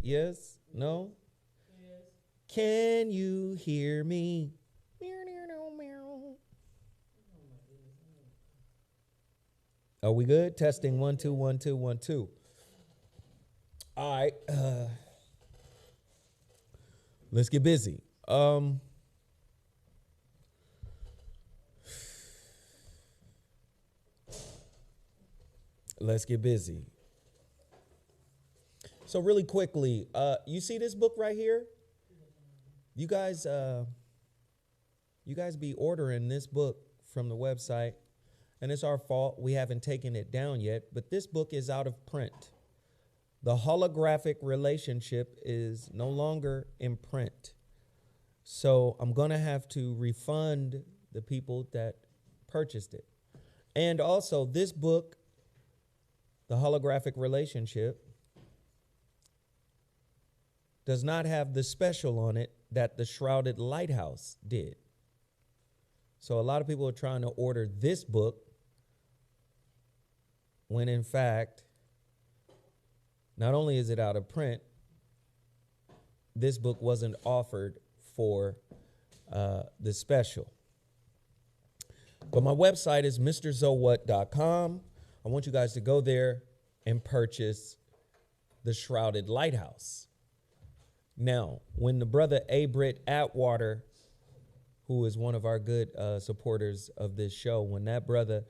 Yes? No? Can you hear me? Are we good? Testing 1 2 1 2 1 2. All right. Let's get busy. Let's get busy. So really quickly, you see this book right here? You guys be ordering this book from the website, and it's our fault. We haven't taken it down yet, but this book is out of print. The holographic relationship is no longer in print. So I'm going to have to refund the people that purchased it. And also, this book, The Holographic Relationship, does not have the special on it that the Shrouded Lighthouse did. So a lot of people are trying to order this book when in fact, not only is it out of print, this book wasn't offered for the special. But my website is MrZoWhat.com. I want you guys to go there and purchase The Shrouded Lighthouse. Now, when the brother A. Britt Atwater, who is one of our good supporters of this show, when that brother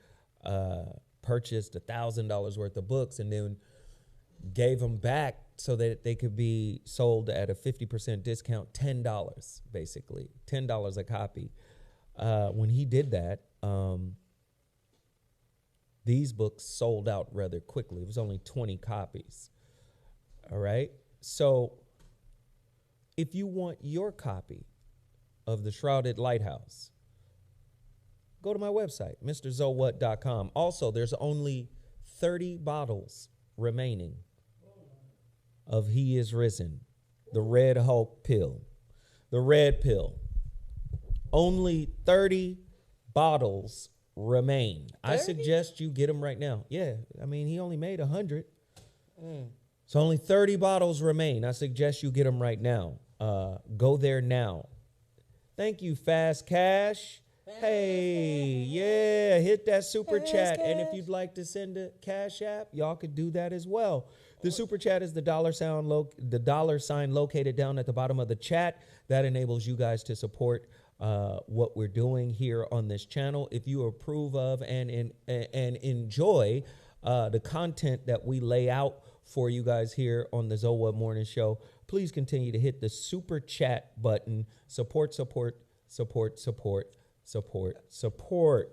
purchased $1,000 worth of books and then gave them back so that they could be sold at a 50% discount, $10, basically, $10 a copy. When he did that, these books sold out rather quickly. It was only 20 copies. All right. So if you want your copy of The Shrouded Lighthouse, go to my website, MrZoWhat.com. Also, there's only 30 bottles remaining of He Is Risen, the Red Hulk pill, the red pill. Only 30 bottles remain. 30? I suggest you get them right now. Yeah, I mean, he only made 100. So only 30 bottles remain. I suggest you get them right now. Go there now. Thank you, Fast Cash. Hey, yeah, hit that super chat. And if you'd like to send a Cash App, y'all could do that as well. The super chat is the dollar sign located down at the bottom of the chat. That enables you guys to support what we're doing here on this channel. If you approve of and enjoy the content that we lay out for you guys here on the ZoWhat Morning Show, please continue to hit the super chat button. Support.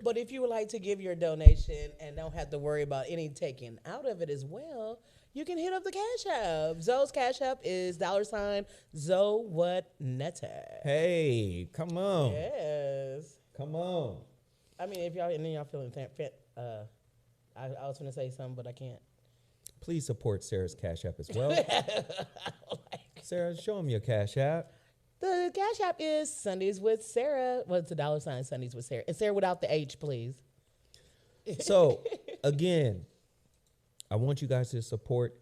But if you would like to give your donation and don't have to worry about any taking out of it as well, you can hit up the Cash App. Zoe's Cash App is $ZoWhatNetta. Hey, come on. Yes. Come on. I mean, if y'all feeling I was going to say something, but I can't. Please support Sarah's Cash App as well. Sarah, show them your Cash App. The Cash App is Sundays with Sarah. Well, it's a dollar sign Sundays with Sarah. And Sarah without the H, please. So, again, I want you guys to support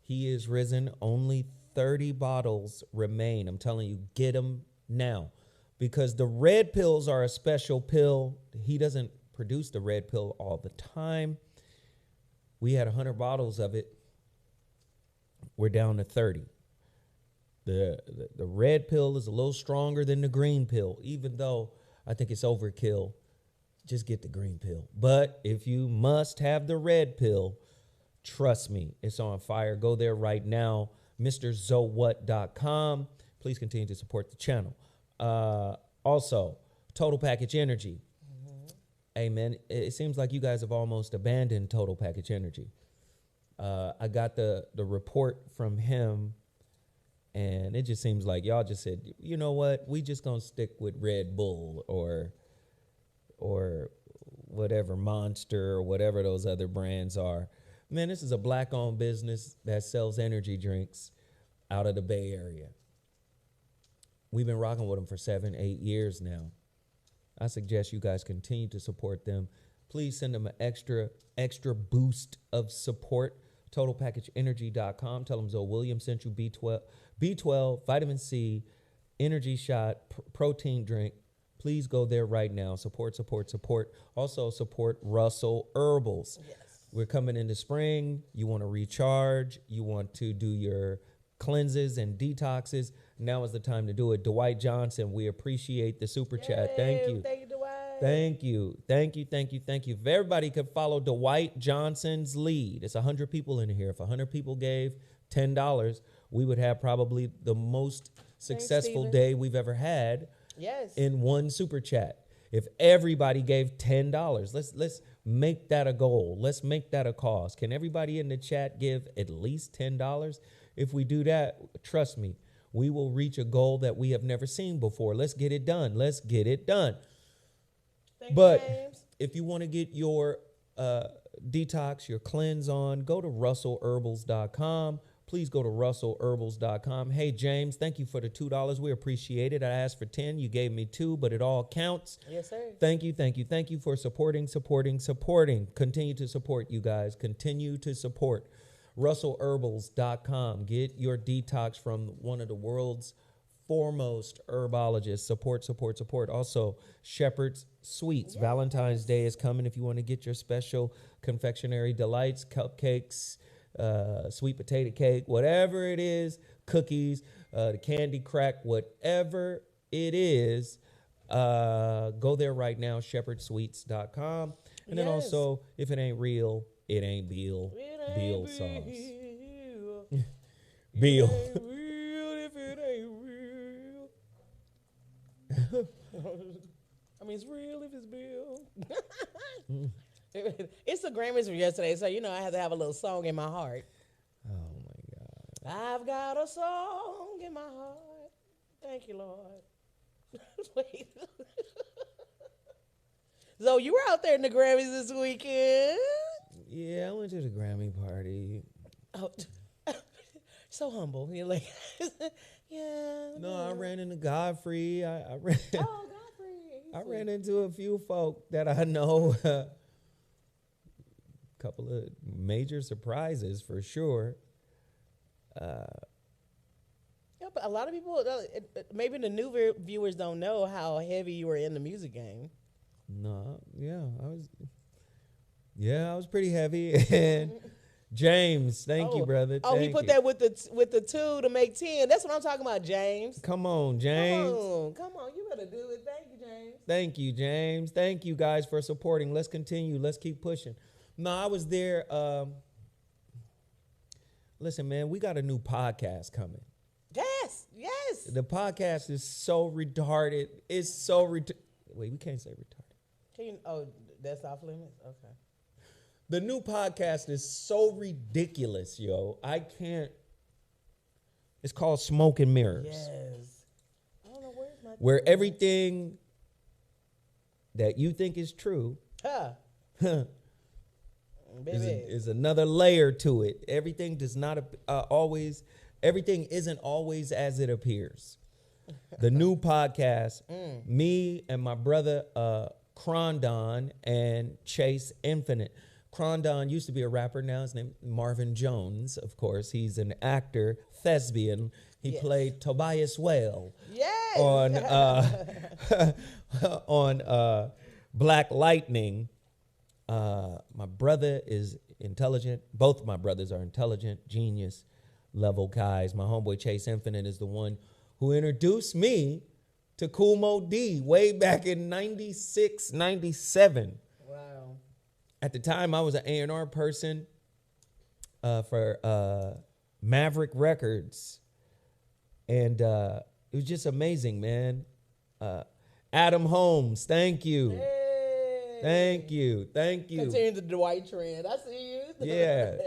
He Is Risen. Only 30 bottles remain. I'm telling you, get them now. Because the red pills are a special pill. He doesn't produce the red pill all the time. We had 100 bottles of it. We're down to 30. The red pill is a little stronger than the green pill, even though I think it's overkill. Just get the green pill. But if you must have the red pill, trust me, it's on fire. Go there right now, MrZoWhat.com. Please continue to support the channel. Also, Total Package Energy. Hey, man, it seems like you guys have almost abandoned Total Package Energy. I got the report from him, and it just seems like y'all just said, you know what, we just going to stick with Red Bull or whatever, Monster or whatever those other brands are. Man, this is a black-owned business that sells energy drinks out of the Bay Area. We've been rocking with them for 7-8 years now. I suggest you guys continue to support them. Please send them an extra boost of support TotalPackageEnergy.com. Tell them Zoe Williams sent you B12, vitamin C, energy shot, protein drink. Please go there right now. Support. Also support Russell Herbals. Yes. We're coming into spring. You want to recharge. You want to do your cleanses and detoxes. Now is the time to do it. Dwight Johnson, we appreciate the super chat. Thank you. Thank you, Dwight. Thank you. If everybody could follow Dwight Johnson's lead, it's 100 people in here. If 100 people gave $10, we would have probably the most successful day we've ever had. Yes. In one super chat. If everybody gave $10, let's make that a goal. Let's make that a cause. Can everybody in the chat give at least $10? If we do that, trust me, we will reach a goal that we have never seen before. Let's get it done. Thank but you, James. if you want to get your detox, your cleanse on, go to russellherbals.com. Please go to russellherbals.com. Hey, James, thank you for the $2. We appreciate it. I asked for 10. You gave me 2, but it all counts. Yes, sir. Thank you for supporting. Continue to support, you guys. Continue to support. russellherbals.com. Get your detox from one of the world's foremost herbologists. Support. Also, Shepherd's Sweets. Yes. Valentine's Day is coming. If you want to get your special confectionery delights, cupcakes, sweet potato cake, whatever it is, cookies, the candy crack, whatever it is, go there right now, shepherdsweets.com. And then also, if it ain't real, it ain't Beal. Beal sauce. Beal. If it ain't real. I mean, it's real if it's Bill. It's the Grammys from yesterday, so I have to have a little song in my heart. Oh my God. I've got a song in my heart. Thank you, Lord. Wait. So you were out there in the Grammys this weekend? Yeah, I went to the Grammy party. Oh, so humble. You're like, yeah. No, I ran into Godfrey. I ran. Oh, Godfrey. I ran into a few folk that I know. Couple of major surprises for sure. Yeah, but a lot of people, maybe the new viewers don't know how heavy you were in the music game. No, I was pretty heavy. And James, thank you, brother. He put that with the 2 to make 10. That's what I'm talking about, James. Come on, James. Come on, you better do it. Thank you, James. Thank you, James. Thank you guys for supporting. Let's continue. Let's keep pushing. No, I was there. Listen, man, we got a new podcast coming. Yes. The podcast is so retarded. It's so retarded. Wait, we can't say retarded. That's off limits? Okay. The new podcast is so ridiculous, yo. I can't. It's called Smoke and Mirrors. Yes. I don't know where everything that you think is true is another layer to it. Everything does not always. Everything isn't always as it appears. The new podcast, me and my brother Crondon and Chase Infinite. Crondon used to be a rapper. Now his name is Marvin Jones, of course. He's an actor, thespian. He played Tobias Whale on Black Lightning. My brother is intelligent. Both my brothers are intelligent, genius level guys. My homeboy Chase Infinite is the one who introduced me to Kool Mo D way back in 96, 97. Wow. At the time, I was an A&R person for Maverick Records. And it was just amazing, man. Adam Holmes, thank you. Hey. Thank you. Continue the Dwight trend. I see you. Yes.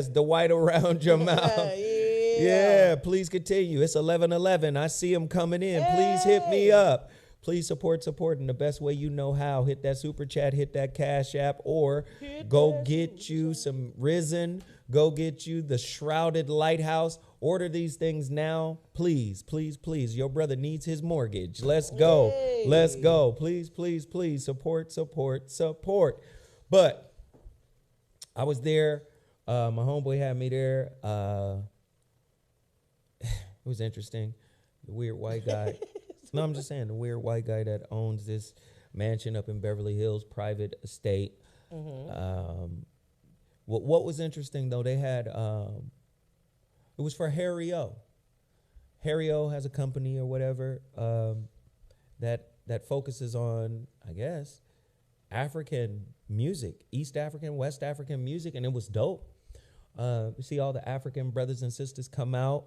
The white around your mouth. Yeah, please continue. It's 11:11. I see him coming in. Hey. Please hit me up. Please support in the best way you know how. Hit that super chat, hit that Cash App, or go get you some Risen. Go get you the Shrouded Lighthouse. Order these things now. Please. Your brother needs his mortgage. Let's go. Hey. Let's go. Please. Support. But I was there. My homeboy had me there. It was interesting. The weird white guy. No, I'm just saying, the weird white guy that owns this mansion up in Beverly Hills, private estate. What was interesting, though, they had, it was for Harry O. Harry O has a company or whatever that focuses on, I guess, African music, East African, West African music, and it was dope. You see all the African brothers and sisters come out.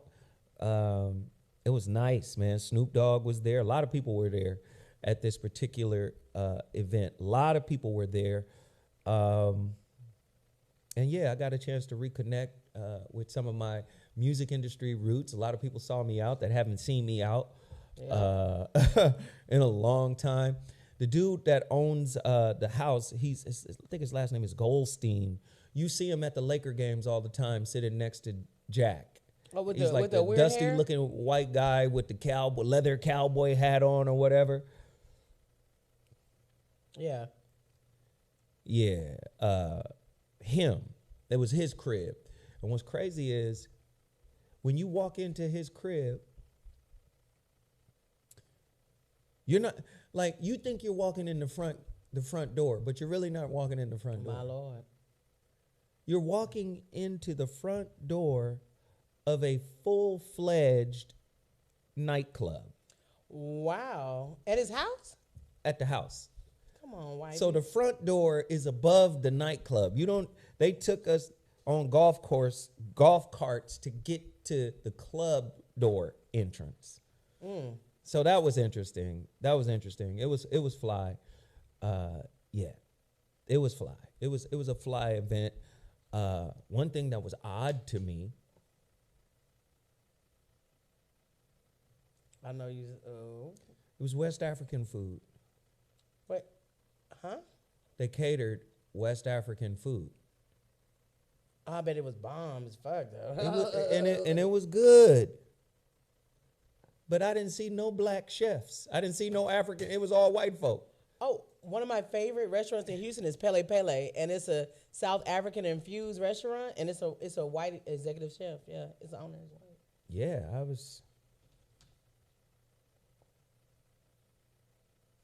It was nice, man. Snoop Dogg was there. A lot of people were there at this particular event. A lot of people were there. And yeah, I got a chance to reconnect with some of my music industry roots. A lot of people saw me out that haven't seen me out in a long time. The dude that owns the house, I think his last name is Goldstein. You see him at the Laker games all the time, sitting next to Jack. Oh, He's like the weird dusty-looking white guy with the leather cowboy hat on or whatever. Yeah. Yeah. Him. It was his crib. And what's crazy is when you walk into his crib, you're not like you think you're walking in the front door, but you're really not walking in the front door. My Lord. You're walking into the front door of a full-fledged nightclub. Wow. At his house? At the house. Come on, white. So the front door is above the nightclub. They took us on golf carts to get to the club door entrance. So that was interesting. It was fly. Yeah. It was fly. It was a fly event. One thing that was odd to me. I know you. It was West African food. Wait, huh? They catered West African food. I bet it was bomb as fuck though. It was good. But I didn't see no black chefs. I didn't see no African. It was all white folk. Oh, one of my favorite restaurants in Houston is Pele Pele, and it's a South African infused restaurant, and it's a white executive chef. Yeah, it's the owner. Yeah, I was.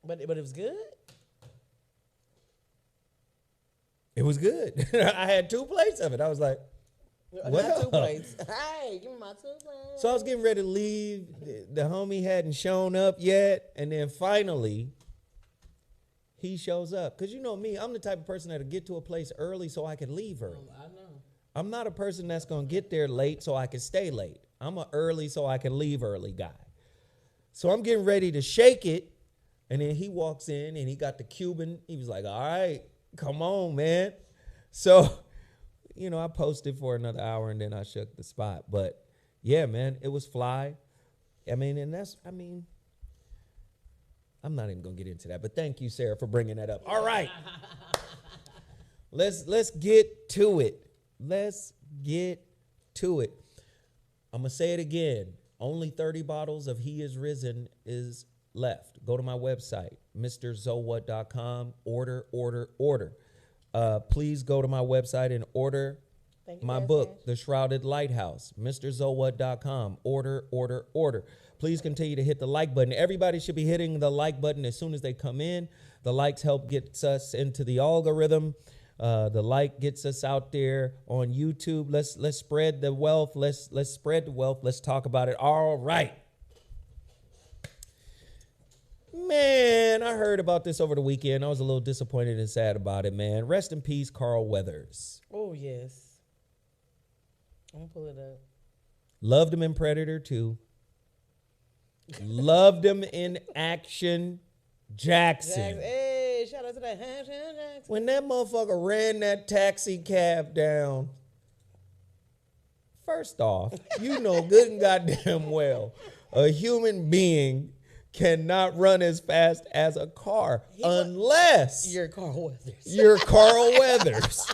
But it was good. It was good. I had 2 plates of it. I was like, Not 2 plates. Hey, give me my 2 plates. So I was getting ready to leave. The homie hadn't shown up yet. And then finally, he shows up. Because you know me, I'm the type of person that'll get to a place early so I can leave early. I know. I'm not a person that's going to get there late so I can stay late. I'm a early so I can leave early guy. So I'm getting ready to shake it. And then he walks in and he got the Cuban. He was like, all right, come on, man. So, I posted for another hour and then I shook the spot. But yeah, man, it was fly. I'm not even going to get into that. But thank you, Sarah, for bringing that up. All right. Let's get to it. Let's get to it. I'm going to say it again. Only 30 bottles of He Is Risen is left. Go to my website, MrZoWhat.com. Order. Please go to my website and order my book, The Shrouded Lighthouse. MrZoWhat.com. Order. Please continue to hit the like button. Everybody should be hitting the like button as soon as they come in. The likes help get us into the algorithm. The like gets us out there on YouTube. Let's spread the wealth. Let's spread the wealth. Let's talk about it. All right. Man, I heard about this over the weekend. I was a little disappointed and sad about it, man. Rest in peace, Carl Weathers. Oh, yes. I'm going to pull it up. Loved him in Predator 2. Loved him in Action Jackson. Hey, shout out to that Jackson. When that motherfucker ran that taxi cab down, first off, you know good and goddamn well, a human being cannot run as fast as a car unless you're Carl Weathers. You're Carl Weathers.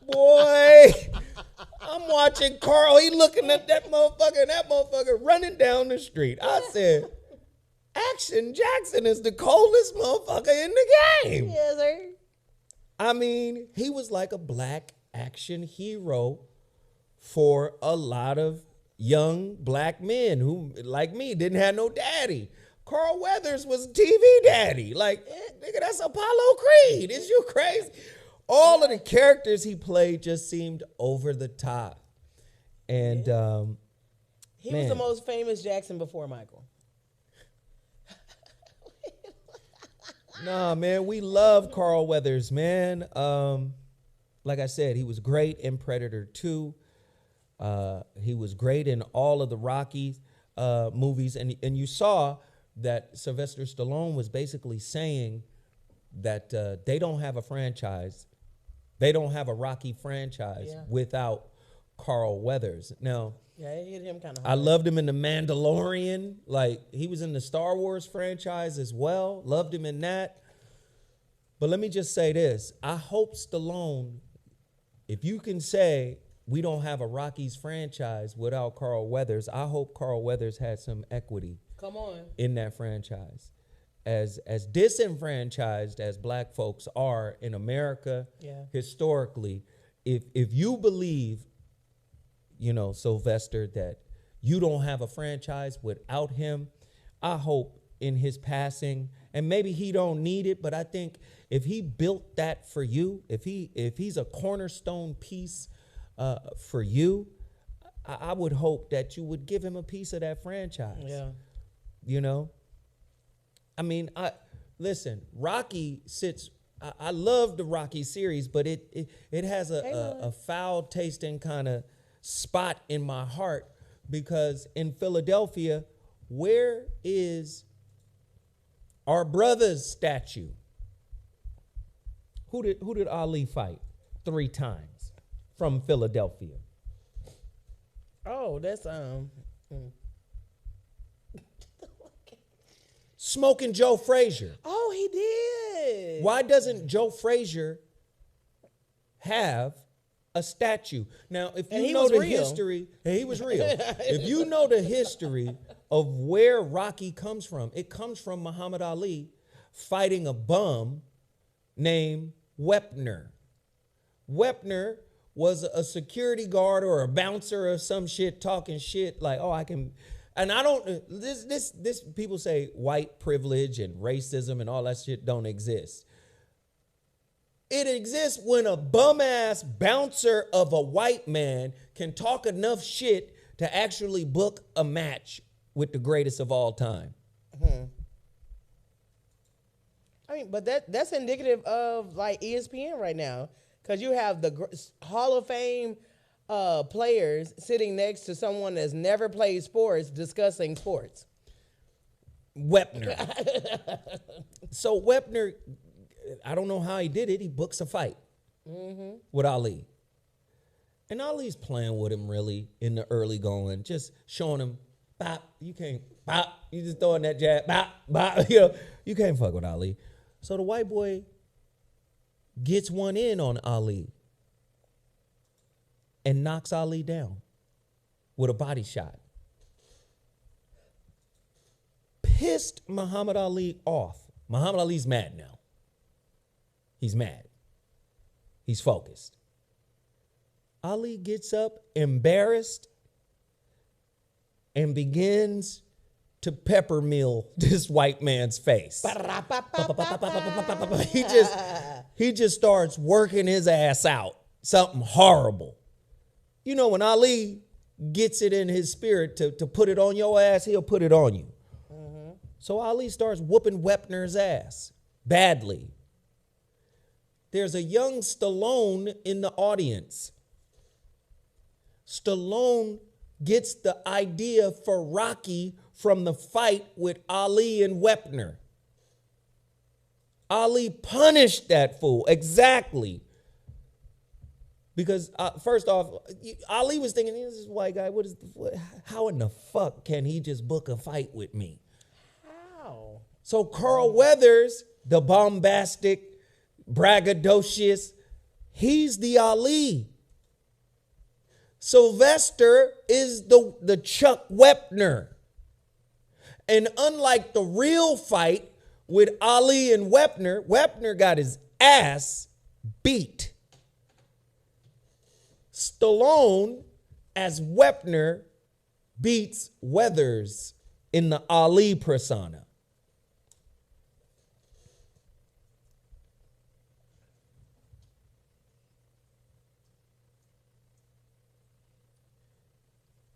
Boy, I'm watching Carl. He looking at that motherfucker running down the street. I said, Action Jackson is the coldest motherfucker in the game. Yes, sir. I mean, he was like a black action hero for a lot of young black men who, like me, didn't have no daddy. Carl Weathers was TV daddy. Like, nigga, that's Apollo Creed. Is you crazy? All of the characters he played just seemed over the top. And he was the most famous Jackson before Michael. Nah, man, we love Carl Weathers, man. Like I said, he was great in Predator 2. He was great in all of the Rocky movies. And you saw that Sylvester Stallone was basically saying that they don't have a franchise. They don't have a Rocky franchise without Carl Weathers. Now, yeah, it hit him kind of hard. I loved him in The Mandalorian. Like, he was in the Star Wars franchise as well. Loved him in that. But let me just say this. I hope Stallone, if you can say we don't have a Rockies franchise without Carl Weathers, I hope Carl Weathers had some equity in that franchise. As disenfranchised as black folks are in America historically, if you believe, you know, Sylvester, that you don't have a franchise without him, I hope in his passing, and maybe he don't need it, but I think if he built that for you, if he's a cornerstone piece for you, I would hope that you would give him a piece of that franchise. Yeah. You know? I mean, listen, Rocky sits, I love the Rocky series, but it has a foul tasting kind of spot in my heart, because in Philadelphia, where is our brother's statue? Who did Ali fight 3 times from Philadelphia? Oh, that's Smoking Joe Frazier. Oh, he did. Why doesn't Joe Frazier have a statue? Now, if you know the history, he was real. If you know the history of where Rocky comes from, it comes from Muhammad Ali fighting a bum named Wepner. Wepner was a security guard or a bouncer or some shit, talking shit like, oh, I can. And I don't, this people say white privilege and racism and all that shit don't exist. It exists when a bum ass bouncer of a white man can talk enough shit to actually book a match with the greatest of all time. I mean, but that's indicative of like ESPN right now, because you have the Hall of Fame players sitting next to someone that's never played sports discussing sports. Wepner. So Wepner, I don't know how he did it. He books a fight with Ali. And Ali's playing with him really in the early going, just showing him, bop, you can't, bop, you just throwing that jab, bop, bop, you know, you can't fuck with Ali. So the white boy gets one in on Ali and knocks Ali down with a body shot. Pissed Muhammad Ali off. Muhammad Ali's mad now. He's mad. He's focused. Ali gets up embarrassed and begins to pepper mill this white man's face. He just starts working his ass out. Something horrible. You know, when Ali gets it in his spirit to put it on your ass, he'll put it on you. So Ali starts whooping Wepner's ass badly. There's a young Stallone in the audience. Stallone gets the idea for Rocky from the fight with Ali and Wepner. Ali punished that fool, exactly. Because first off, Ali was thinking, this is white guy, how in the fuck can he just book a fight with me? How? So Carl Weathers, the bombastic, braggadocious, he's the Ali. Sylvester is the Chuck Wepner. And unlike the real fight with Ali and Wepner, Wepner got his ass beat. Stallone as Wepner beats Weathers in the Ali persona.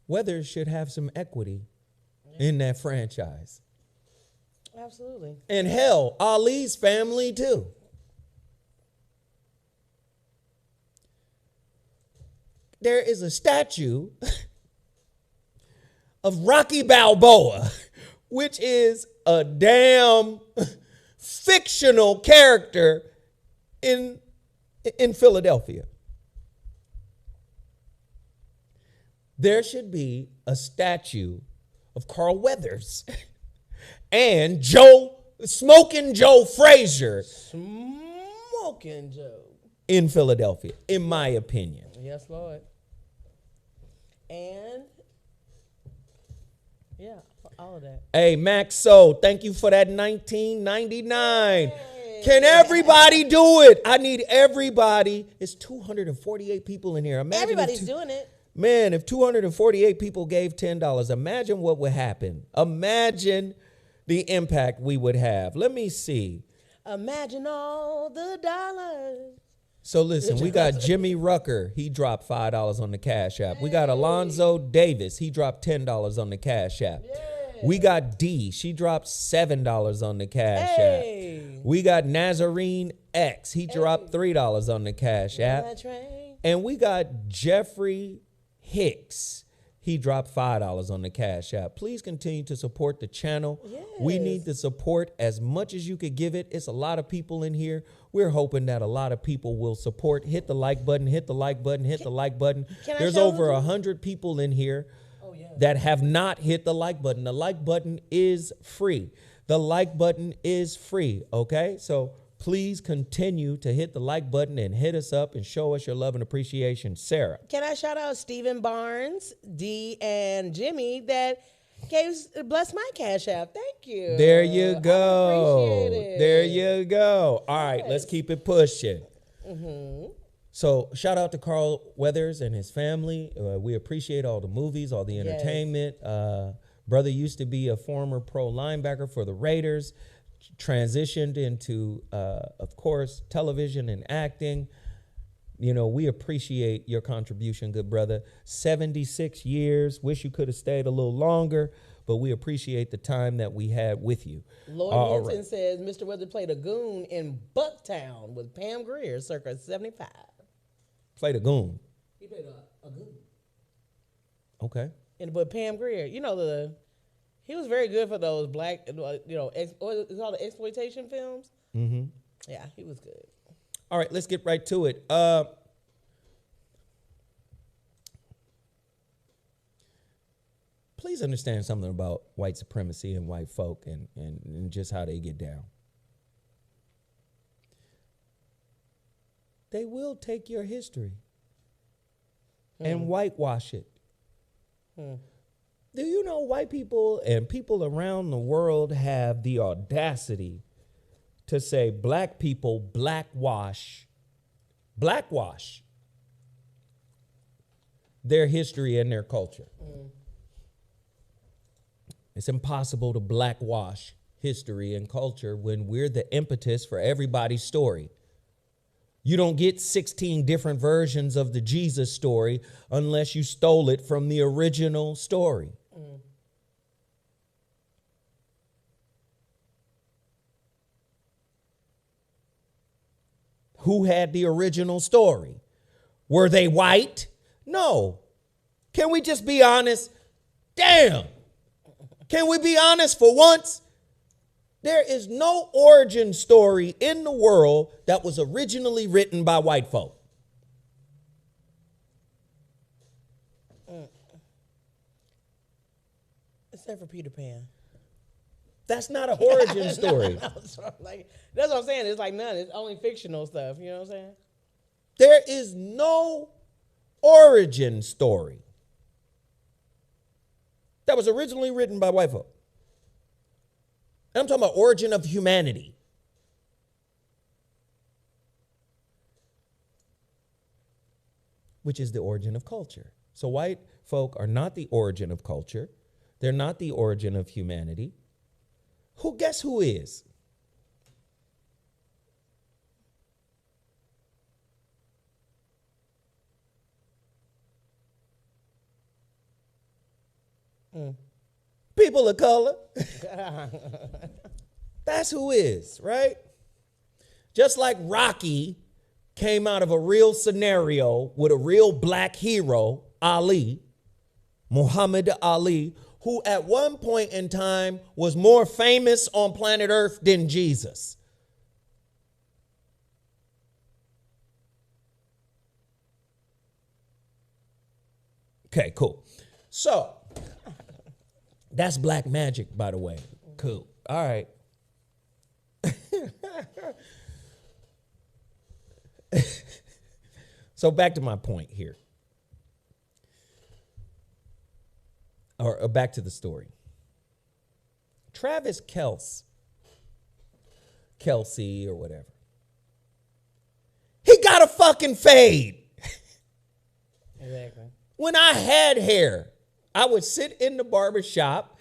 Weathers should have some equity in that franchise. Absolutely. And hell, Ali's family too. There is a statue of Rocky Balboa, which is a damn fictional character in Philadelphia. There should be a statue of Carl Weathers and Smoking Joe Frazier. Smoking Joe. In Philadelphia, in my opinion. Yes, Lord. And, yeah, all of that. Hey, Max So, thank you for that $19.99. Hey. Can everybody do it? I need everybody. It's 248 people in here. Imagine everybody's doing it. Man, if 248 people gave $10, imagine what would happen. Imagine the impact we would have. Let me see. Imagine all the dollars. So listen, we got Jimmy Rucker. He dropped $5 on the Cash App. We got Alonzo Davis. He dropped $10 on the Cash App. We got D. She dropped $7 on the Cash App. We got Nazarene X. He dropped $3 on the Cash App. And we got Jeffrey Hicks. He dropped $5 on the Cash App. Please continue to support the channel. Yes. We need the support as much as you could give it. It's a lot of people in here. We're hoping that a lot of people will support. Hit the like button, hit the like button, hit the like button. There's over 100 people in here that have not hit the like button. The like button is free. The like button is free, okay? So please continue to hit the like button and hit us up and show us your love and appreciation. Sarah. Can I shout out Stephen Barnes, D, and Jimmy that bless my Cash App. Thank you. There you go. I appreciate it. There you go. All right, let's keep it pushing. Mm-hmm. So shout out to Carl Weathers and his family. We appreciate all the movies, all the entertainment. Brother used to be a former pro linebacker for the Raiders. Transitioned into, of course, television and acting. You know, we appreciate your contribution, good brother. 76 years. Wish you could have stayed a little longer, but we appreciate the time that we had with you. Lloyd Henson says Mr. Weather played a goon in Bucktown with Pam Grier, circa 75. Played a goon? He played a goon. Okay. But Pam Grier, you know, he was very good for those black, it's all the exploitation films. Mm-hmm. Yeah, he was good. All right, let's get right to it. Please understand something about white supremacy and white folk and just how they get down. They will take your history and whitewash it. Do you know white people and people around the world have the audacity to say black people blackwash their history and their culture? It's impossible to blackwash history and culture when we're the impetus for everybody's story. You don't get 16 different versions of the Jesus story unless you stole it from the original story. Who had the original story? Were they white? No. Can we just be honest? Damn. Can we be honest for once? There is no origin story in the world that was originally written by white folk. Except for Peter Pan. That's not an origin story. That's what I'm saying. It's like none. It's only fictional stuff. You know what I'm saying? There is no origin story that was originally written by white folk. And I'm talking about origin of humanity. which is the origin of culture. So white folk are not the origin of culture. They're not the origin of humanity. Guess who is? People of color. That's who is, right? Just like Rocky came out of a real scenario with a real black hero, Ali, Muhammad Ali, who at one point in time was more famous on planet Earth than Jesus. Okay, cool. So, that's black magic, by the way. Cool. All right. So back to my point here. Or back to the story. Travis Kelsey or whatever. He got a fucking fade. Exactly. When I had hair, I would sit in the barber shop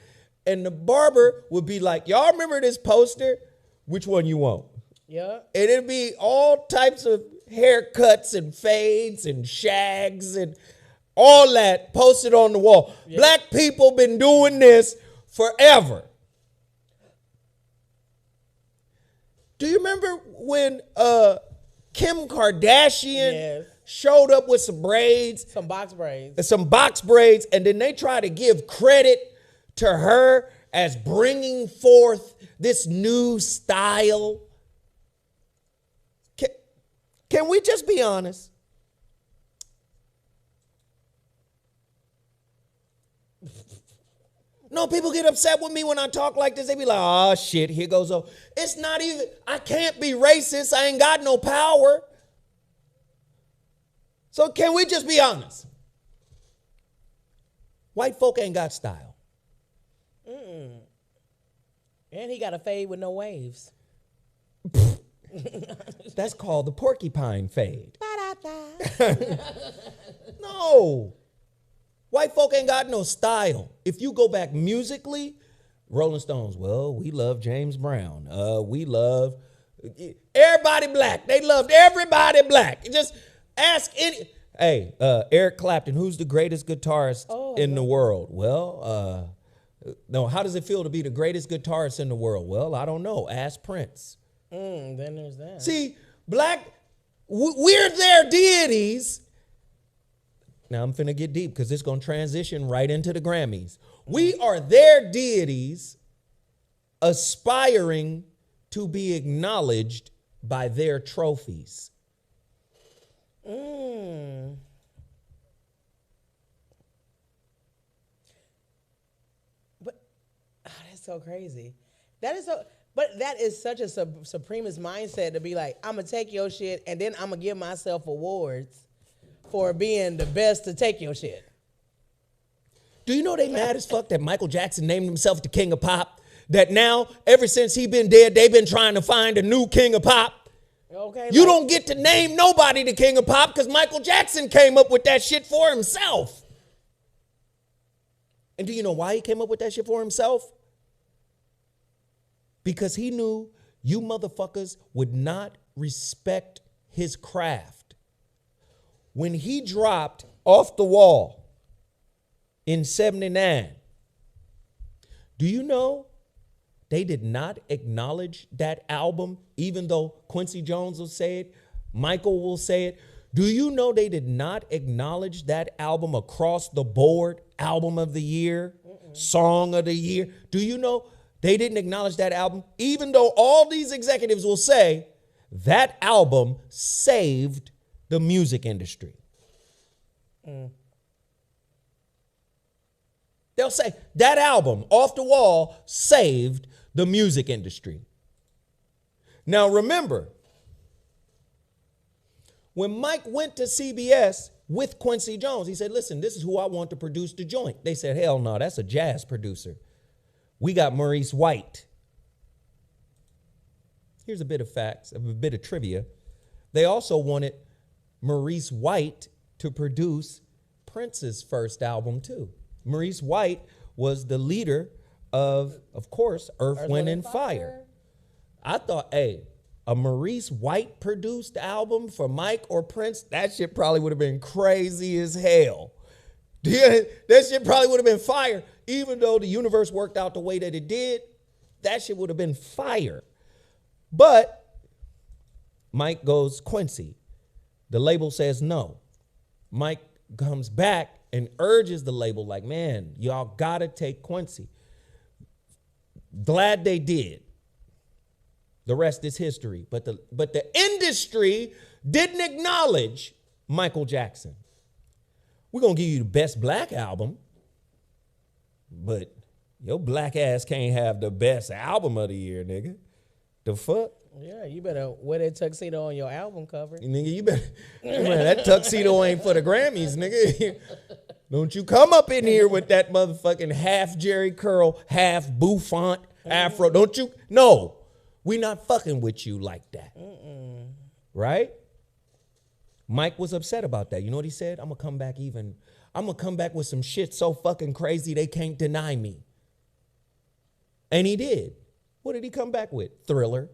and the barber would be like, y'all remember this poster? Which one you want? Yeah. And it'd be all types of haircuts and fades and shags and all that posted on the wall. Yeah. Black people been doing this forever. Do you remember when Kim Kardashian showed up with some braids? Some box braids. And then they try to give credit to her as bringing forth this new style. Can we just be honest? No, people get upset with me when I talk like this. They be like, oh, shit, here goes. Oh, it's not even, I can't be racist. I ain't got no power. So can we just be honest? White folk ain't got style. And he got a fade with no waves. That's called the porcupine fade. No. White folk ain't got no style. If you go back musically, Rolling Stones, well, we love James Brown. We love everybody black. They loved everybody black. Just ask any. Hey, Eric Clapton, who's the greatest guitarist in the world? Well, no, how does it feel to be the greatest guitarist in the world? Well, I don't know. Ask Prince. Then there's that. See, we're their deities. Now I'm finna get deep because it's gonna transition right into the Grammys. We are their deities aspiring to be acknowledged by their trophies. But that's so crazy. But that is such a supremacist mindset to be like, I'm gonna take your shit and then I'm gonna give myself awards for being the best to take your shit. Do you know they mad as fuck that Michael Jackson named himself the king of pop? That now, ever since he been dead, they've been trying to find a new king of pop. Okay. You don't get to name nobody the king of pop because Michael Jackson came up with that shit for himself. And do you know why he came up with that shit for himself? Because he knew you motherfuckers would not respect his craft. When he dropped Off the Wall in 79, do you know they did not acknowledge that album, even though Quincy Jones will say it, Michael will say it. Do you know they did not acknowledge that album across the board? Album of the year, song of the year. Do you know they didn't acknowledge that album? Even though all these executives will say that album saved the music industry. They'll say that album, Off the Wall, saved the music industry. Now remember, when Mike went to CBS with Quincy Jones, he said, listen, this is who I want to produce the joint. They said, hell no, that's a jazz producer. We got Maurice White. Here's a bit of facts, a bit of trivia. They also wanted Maurice White to produce Prince's first album too. Maurice White was the leader of course, Earth, Wind, and Fire. I thought, hey, a Maurice White produced album for Mike or Prince, that shit probably would have been crazy as hell. That shit probably would have been fire. Even though the universe worked out the way that it did, that shit would have been fire. But Mike goes Quincy. The label says no. Mike comes back and urges the label like, man, y'all gotta take Quincy. Glad they did. The rest is history. But the industry didn't acknowledge Michael Jackson. We're going to give you the best black album, but your black ass can't have the best album of the year, nigga. The fuck? Yeah, you better wear that tuxedo on your album cover. Nigga, you better, man, that tuxedo ain't for the Grammys, nigga. Don't you come up in here with that motherfucking half Jerry curl, half bouffant afro. Don't you? No, we not fucking with you like that. Right? Mike was upset about that. You know what he said? I'm going to come back with some shit so fucking crazy they can't deny me. And he did. What did he come back with? Thriller.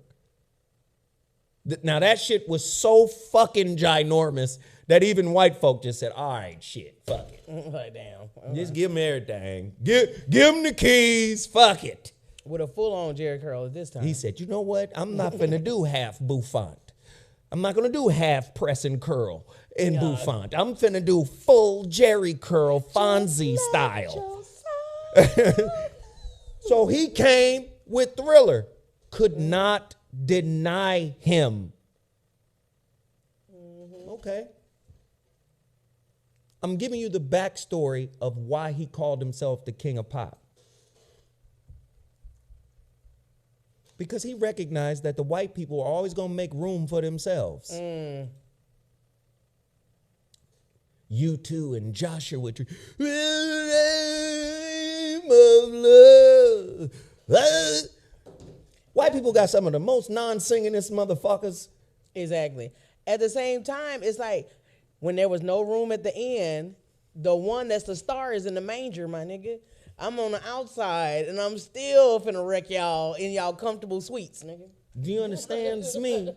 Now that shit was so fucking ginormous that even white folk just said, all right, shit, fuck it. Like, damn. Just give him everything. Give him the keys, fuck it. With a full-on Jerry curl this time. He said, you know what? I'm not finna do half bouffant. I'm not going to do half press and curl in bouffant. I'm finna do full Jerry curl Fonzie style. So he came with Thriller. Could not deny him. Okay. I'm giving you the backstory of why he called himself the king of pop. Because he recognized that the white people are always going to make room for themselves. U2 and Joshua Tree. Of love. White people got some of the most non-singingest motherfuckers. Exactly. At the same time, it's like when there was no room at the end, the one that's the star is in the manger, my nigga. I'm on the outside, and I'm still finna wreck y'all in y'all comfortable suites, nigga. Do you understand? It's me.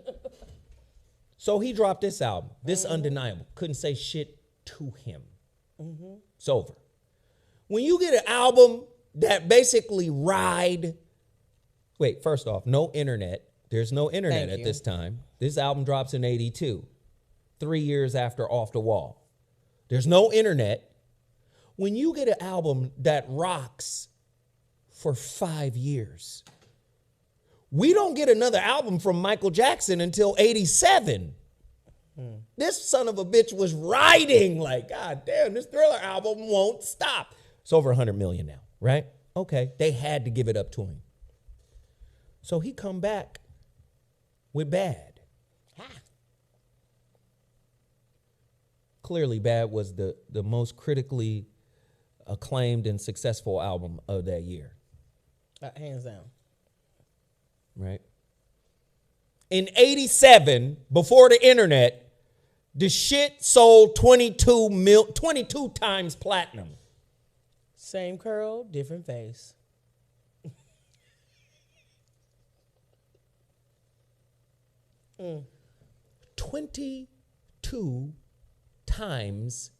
So he dropped this album, This Undeniable. Couldn't say shit to him. It's over. When you get an album that basically wait, first off, no internet. There's no internet at this time. This album drops in 82, 3 years after Off the Wall. There's no internet. When you get an album that rocks for 5 years, we don't get another album from Michael Jackson until 87. This son of a bitch was riding like, God damn, this Thriller album won't stop. It's over 100 million now, right? Okay, they had to give it up to him. So he come back with Bad. Clearly, Bad was the most critically acclaimed and successful album of that year. Hands down. Right? In 87, before the internet, the shit sold 22 times platinum. Same curl, different face. 22 times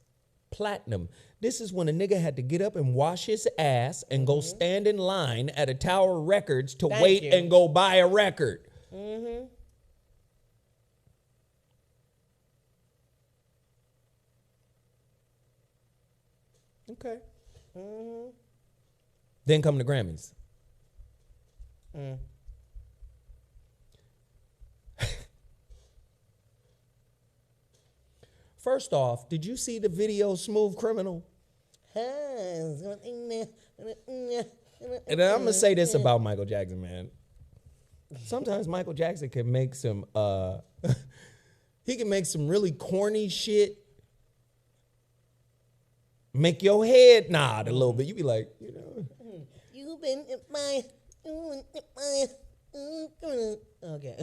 platinum. This is when a nigga had to get up and wash his ass and go stand in line at a Tower Records to wait and go buy a record. Okay. Then come the Grammys. First off, did you see the video Smooth Criminal? And I'm going to say this about Michael Jackson, man. Sometimes Michael Jackson can make some, he can make some really corny shit. Make your head nod a little bit. You be like, you know. You've been in my, okay.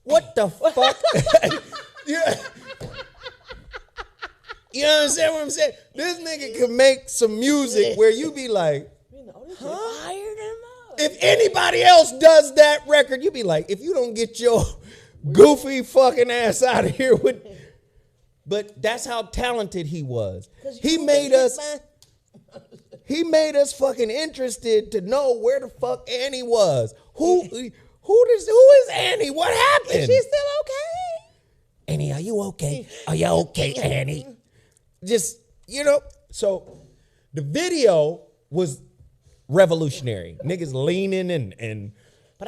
What the fuck? Yeah. You understand what I'm saying? This nigga can make some music where you be like, huh? If anybody else does that record, you be like, if you don't get your goofy fucking ass out of here with. But that's how talented he was. He made us fucking interested to know where the fuck Annie was. Who is Annie? What happened? Is she still okay? Annie, are you okay? Are you okay, Annie? Just, so the video was revolutionary. Niggas leaning and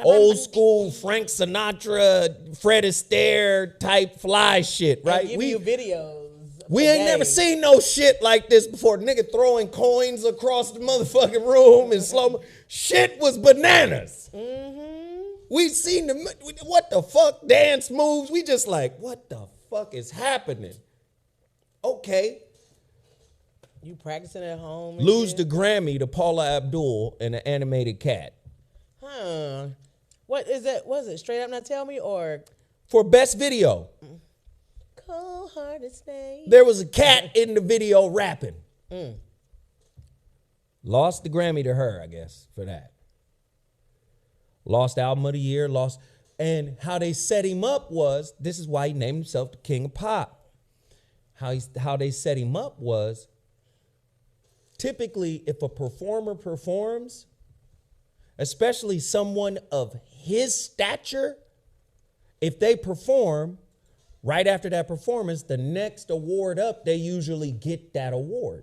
old school Frank Sinatra, Fred Astaire type fly shit, right? Give you videos. We ain't never seen no shit like this before. Nigga throwing coins across the motherfucking room in slow. Shit was bananas. We seen what the fuck dance moves. We just like, what the fuck is happening? Okay. You practicing at home? Lose the Grammy to Paula Abdul and an animated cat. Huh. What is that? Was it Straight Up Now Tell Me or? For best video. Cold Hearted Snake. There was a cat in the video rapping. Lost the Grammy to her, I guess, for that. Lost album of the year, and how they set him up was, this is why he named himself the King of Pop. How they set him up was, typically if a performer performs, especially someone of his stature, if they perform, right after that performance, the next award up, they usually get that award.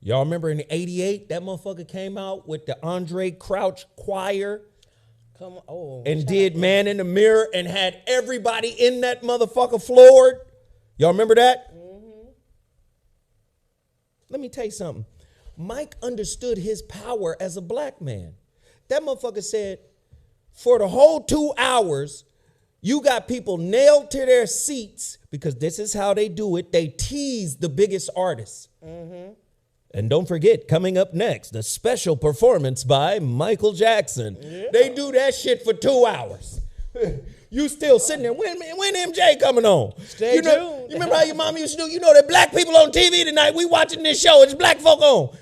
Y'all remember in '88, that motherfucker came out with the Andre Crouch Choir and did Man in the Mirror and had everybody in that motherfucker floored. Y'all remember that? Let me tell you something. Mike understood his power as a black man. That motherfucker said, for the whole 2 hours, you got people nailed to their seats because this is how they do it. They tease the biggest artists. And don't forget, coming up next, a special performance by Michael Jackson. Yeah. They do that shit for 2 hours. You still sitting there, when MJ coming on? Stay tuned. You remember how your mom used to do? You know that black people on TV tonight, we watching this show, it's black folk on.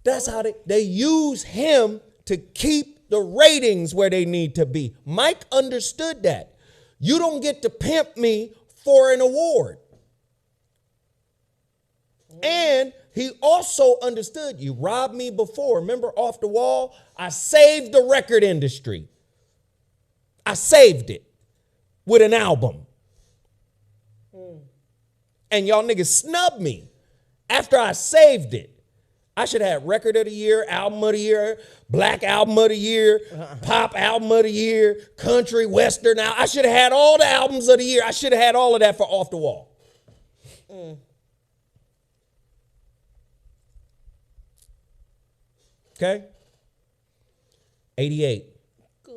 That's how they use him to keep the ratings where they need to be. Mike understood that. You don't get to pimp me for an award. And he also understood, you robbed me before. Remember Off the Wall? I saved the record industry. I saved it with an album. And y'all niggas snubbed me after I saved it. I should have had record of the year, album of the year, black album of the year, pop album of the year, country, western. I should have had all the albums of the year. I should have had all of that for Off the Wall. Okay? 88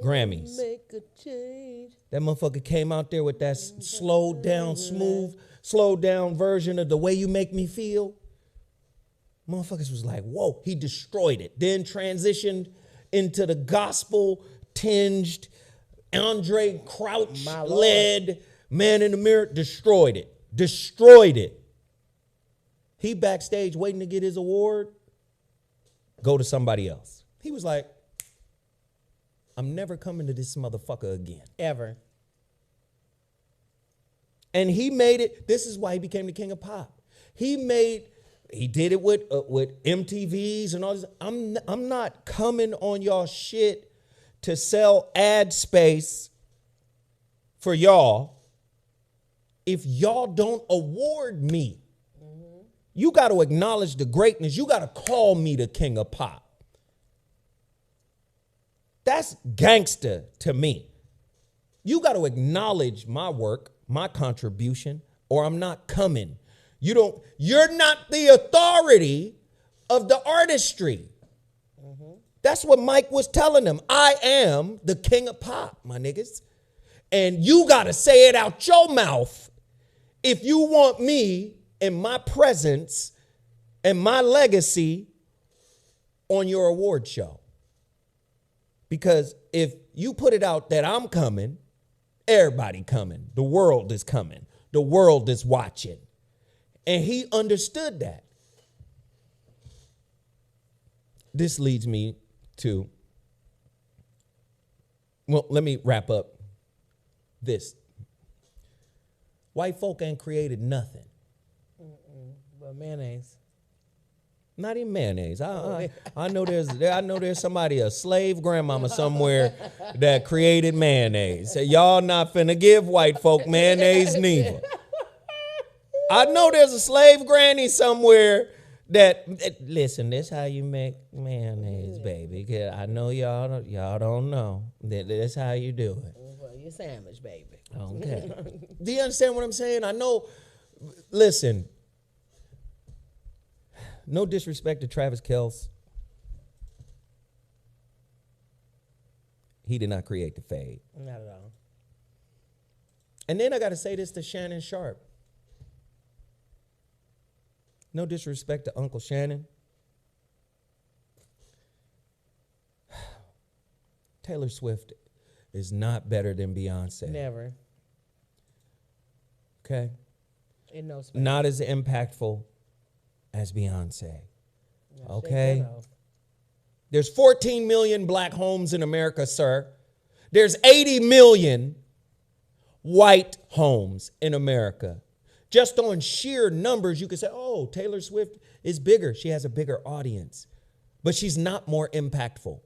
Grammys. Make a change. That motherfucker came out there with that slowed down, smooth, slowed down version of The Way You Make Me Feel. Motherfuckers was like, whoa, he destroyed it. Then transitioned into the gospel tinged, Andre Crouch led Man in the Mirror, destroyed it. He backstage waiting to get his award. Go to somebody else. He was like, I'm never coming to this motherfucker again. Ever. And he made it. This is why he became the king of pop. He did it with MTVs and all this. I'm not coming on y'all shit to sell ad space for y'all if y'all don't award me. You got to acknowledge the greatness. You got to call me the king of pop. That's gangster to me. You got to acknowledge my work, my contribution, or I'm not coming. You're not the authority of the artistry. That's what Mike was telling them. I am the king of pop, my niggas. And you got to say it out your mouth if you want me and my presence and my legacy on your award show. Because if you put it out that I'm coming, everybody coming. The world is coming. The world is watching. And he understood that. This leads me to, well, let me wrap up this. White folk ain't created nothing. But mayonnaise. Not even mayonnaise. I know there's somebody, a slave grandmama somewhere that created mayonnaise. Y'all not finna give white folk mayonnaise neither. I know there's a slave granny somewhere that listen, this how you make mayonnaise, baby. 'Cause I know y'all don't know. That's how you do it. Well, your sandwich, baby. Okay. Do you understand what I'm saying? I know, listen. No disrespect to Travis Kelce. He did not create the fade. Not at all. And then I got to say this to Shannon Sharp. No disrespect to Uncle Shannon. Taylor Swift is not better than Beyonce. Never. Okay? In no space. Not as impactful as Beyonce. No, Okay? There's 14 million black homes in America, sir. There's 80 million white homes in America. Just on sheer numbers, you could say, oh, Taylor Swift is bigger. She has a bigger audience. But she's not more impactful.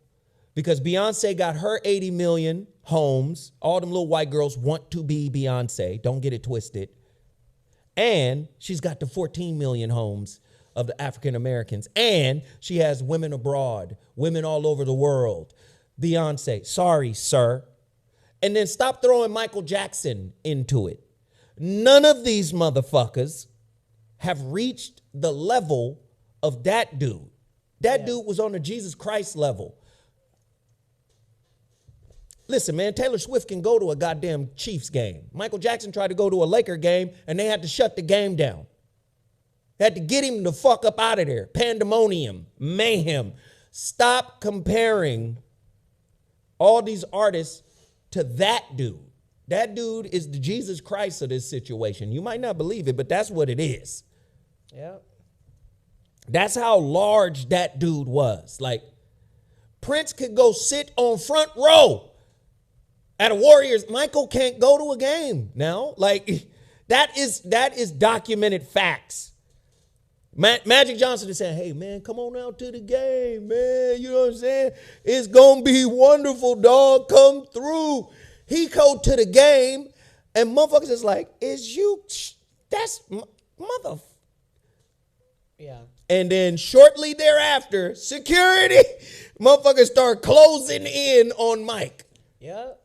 Because Beyonce got her 80 million homes. All them little white girls want to be Beyonce. Don't get it twisted. And she's got the 14 million homes of the African Americans. And she has women abroad, women all over the world. Beyonce, sorry, sir. And then stop throwing Michael Jackson into it. None of these motherfuckers have reached the level of that dude. That dude was on the Jesus Christ level. Listen, man, Taylor Swift can go to a goddamn Chiefs game. Michael Jackson tried to go to a Laker game, and they had to shut the game down. They had to get him the fuck up out of there. Pandemonium, mayhem. Stop comparing all these artists to that dude. That dude is the Jesus Christ of this situation. You might not believe it, but that's what it is. Yep. That's how large that dude was. Like, Prince could go sit on front row at a Warriors. Michael can't go to a game now. Like, that is documented facts. Magic Johnson is saying, hey, man, come on out to the game, man. You know what I'm saying? It's going to be wonderful, dog. Come through. He go to the game, and motherfuckers is like, that's mother. Yeah. And then shortly thereafter, security, motherfuckers start closing in on Mike. Yep.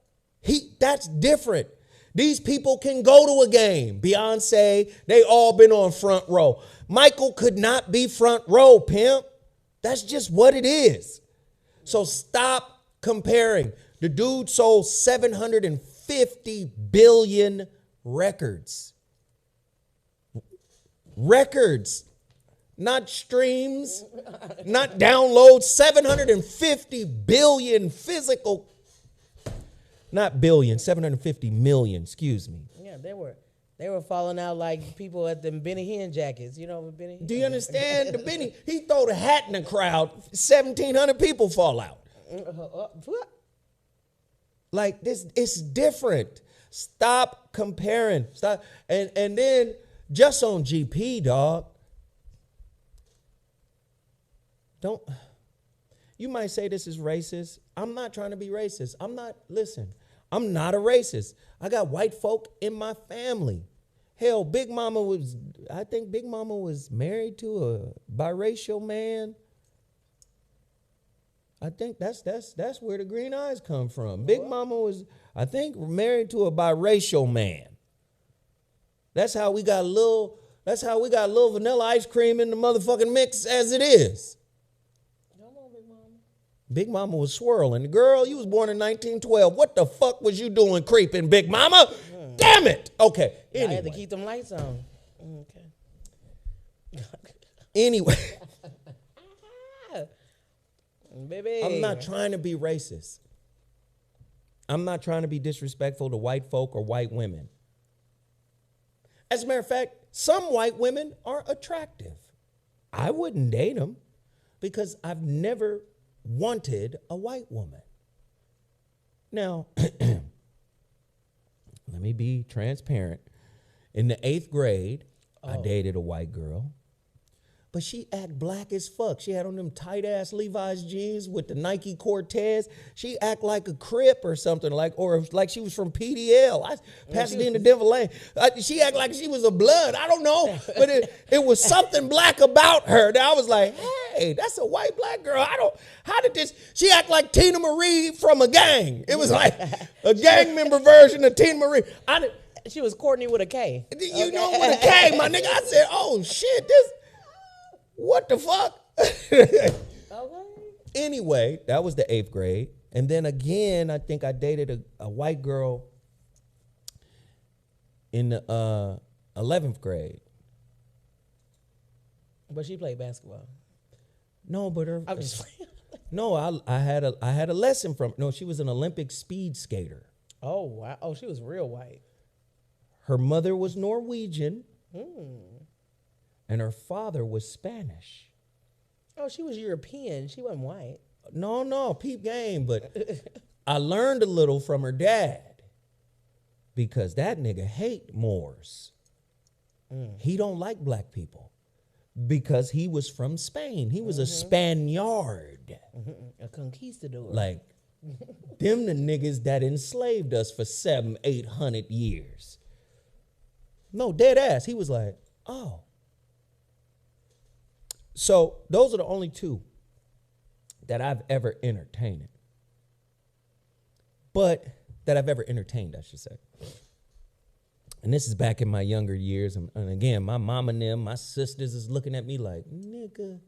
That's different. These people can go to a game. Beyonce, they all been on front row. Michael could not be front row, pimp. That's just what it is. So stop comparing. The dude sold 750 billion records. Records, not streams, not downloads. 750 billion physical, not billion, 750 million, excuse me. Yeah, they were falling out like people at the Benny Hinn jackets. You know what Benny Hinn? Do you understand? The Benny, he throw the hat in the crowd, 1,700 people fall out. Like this, it's different. Stop comparing. Stop. And then just on GP, dog. You might say this is racist. I'm not trying to be racist. I'm not a racist. I got white folk in my family. Hell, I think Big Mama was married to a biracial man. I think that's where the green eyes come from. Big Mama was, I think, married to a biracial man. That's how we got a little vanilla ice cream in the motherfucking mix as it is. Come on, Big Mama. Big Mama was swirling. Girl, you was born in 1912. What the fuck was you doing creeping, Big Mama? Damn it. Okay. I had to Anyway. keep them lights on. Okay. Anyway. Baby. I'm not trying to be racist. I'm not trying to be disrespectful to white folk or white women. As a matter of fact, some white women are attractive. I wouldn't date them because I've never wanted a white woman. Now, let me be transparent. In the 8th grade, I dated a white girl. But she act black as fuck. She had on them tight-ass Levi's jeans with the Nike Cortez. She act like a Crip or something, or like she was from PDL. Pasadena, Denver Lane. She act like she was a Blood. I don't know. But it was something black about her that I was like, hey, that's a white black girl. How did this? She act like Tina Marie from a gang. It was like a gang member version of Tina Marie. She was Courtney with a K. You know, with a K, my nigga. I said, oh, shit, what the fuck? Okay. Anyway, that was the 8th grade. And then again, I think I dated a white girl in the 11th grade. But she played basketball. No, but her. I'm just playing. No, I had a lesson from. No, she was an Olympic speed skater. Oh, wow. Oh, she was real white. Her mother was Norwegian. And her father was Spanish. Oh, she was European. She wasn't white. No, peep game. But I learned a little from her dad because that nigga hate Moors. He don't like black people because he was from Spain. He was a Spaniard. A conquistador. Like, them the niggas that enslaved us for 700-800 years. No, dead ass. He was like, oh. So those are the only two that I've ever entertained. But that I've ever entertained, I should say. And this is back in my younger years. And again, my mom and them, my sisters is looking at me like, nigga,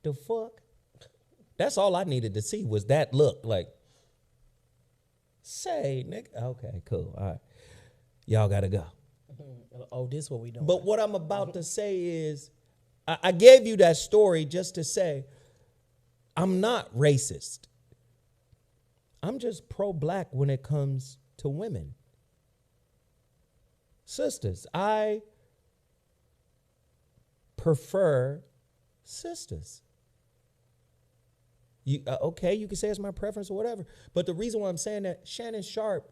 the fuck? That's all I needed to see was that look. Like, say, nigga. Okay, cool. All right. Y'all got to go. Oh, this what we doing. But what I'm about to say is, I gave you that story just to say, I'm not racist. I'm just pro-black when it comes to women. Sisters, I prefer sisters. Okay, you can say it's my preference or whatever. But the reason why I'm saying that, Shannon Sharp,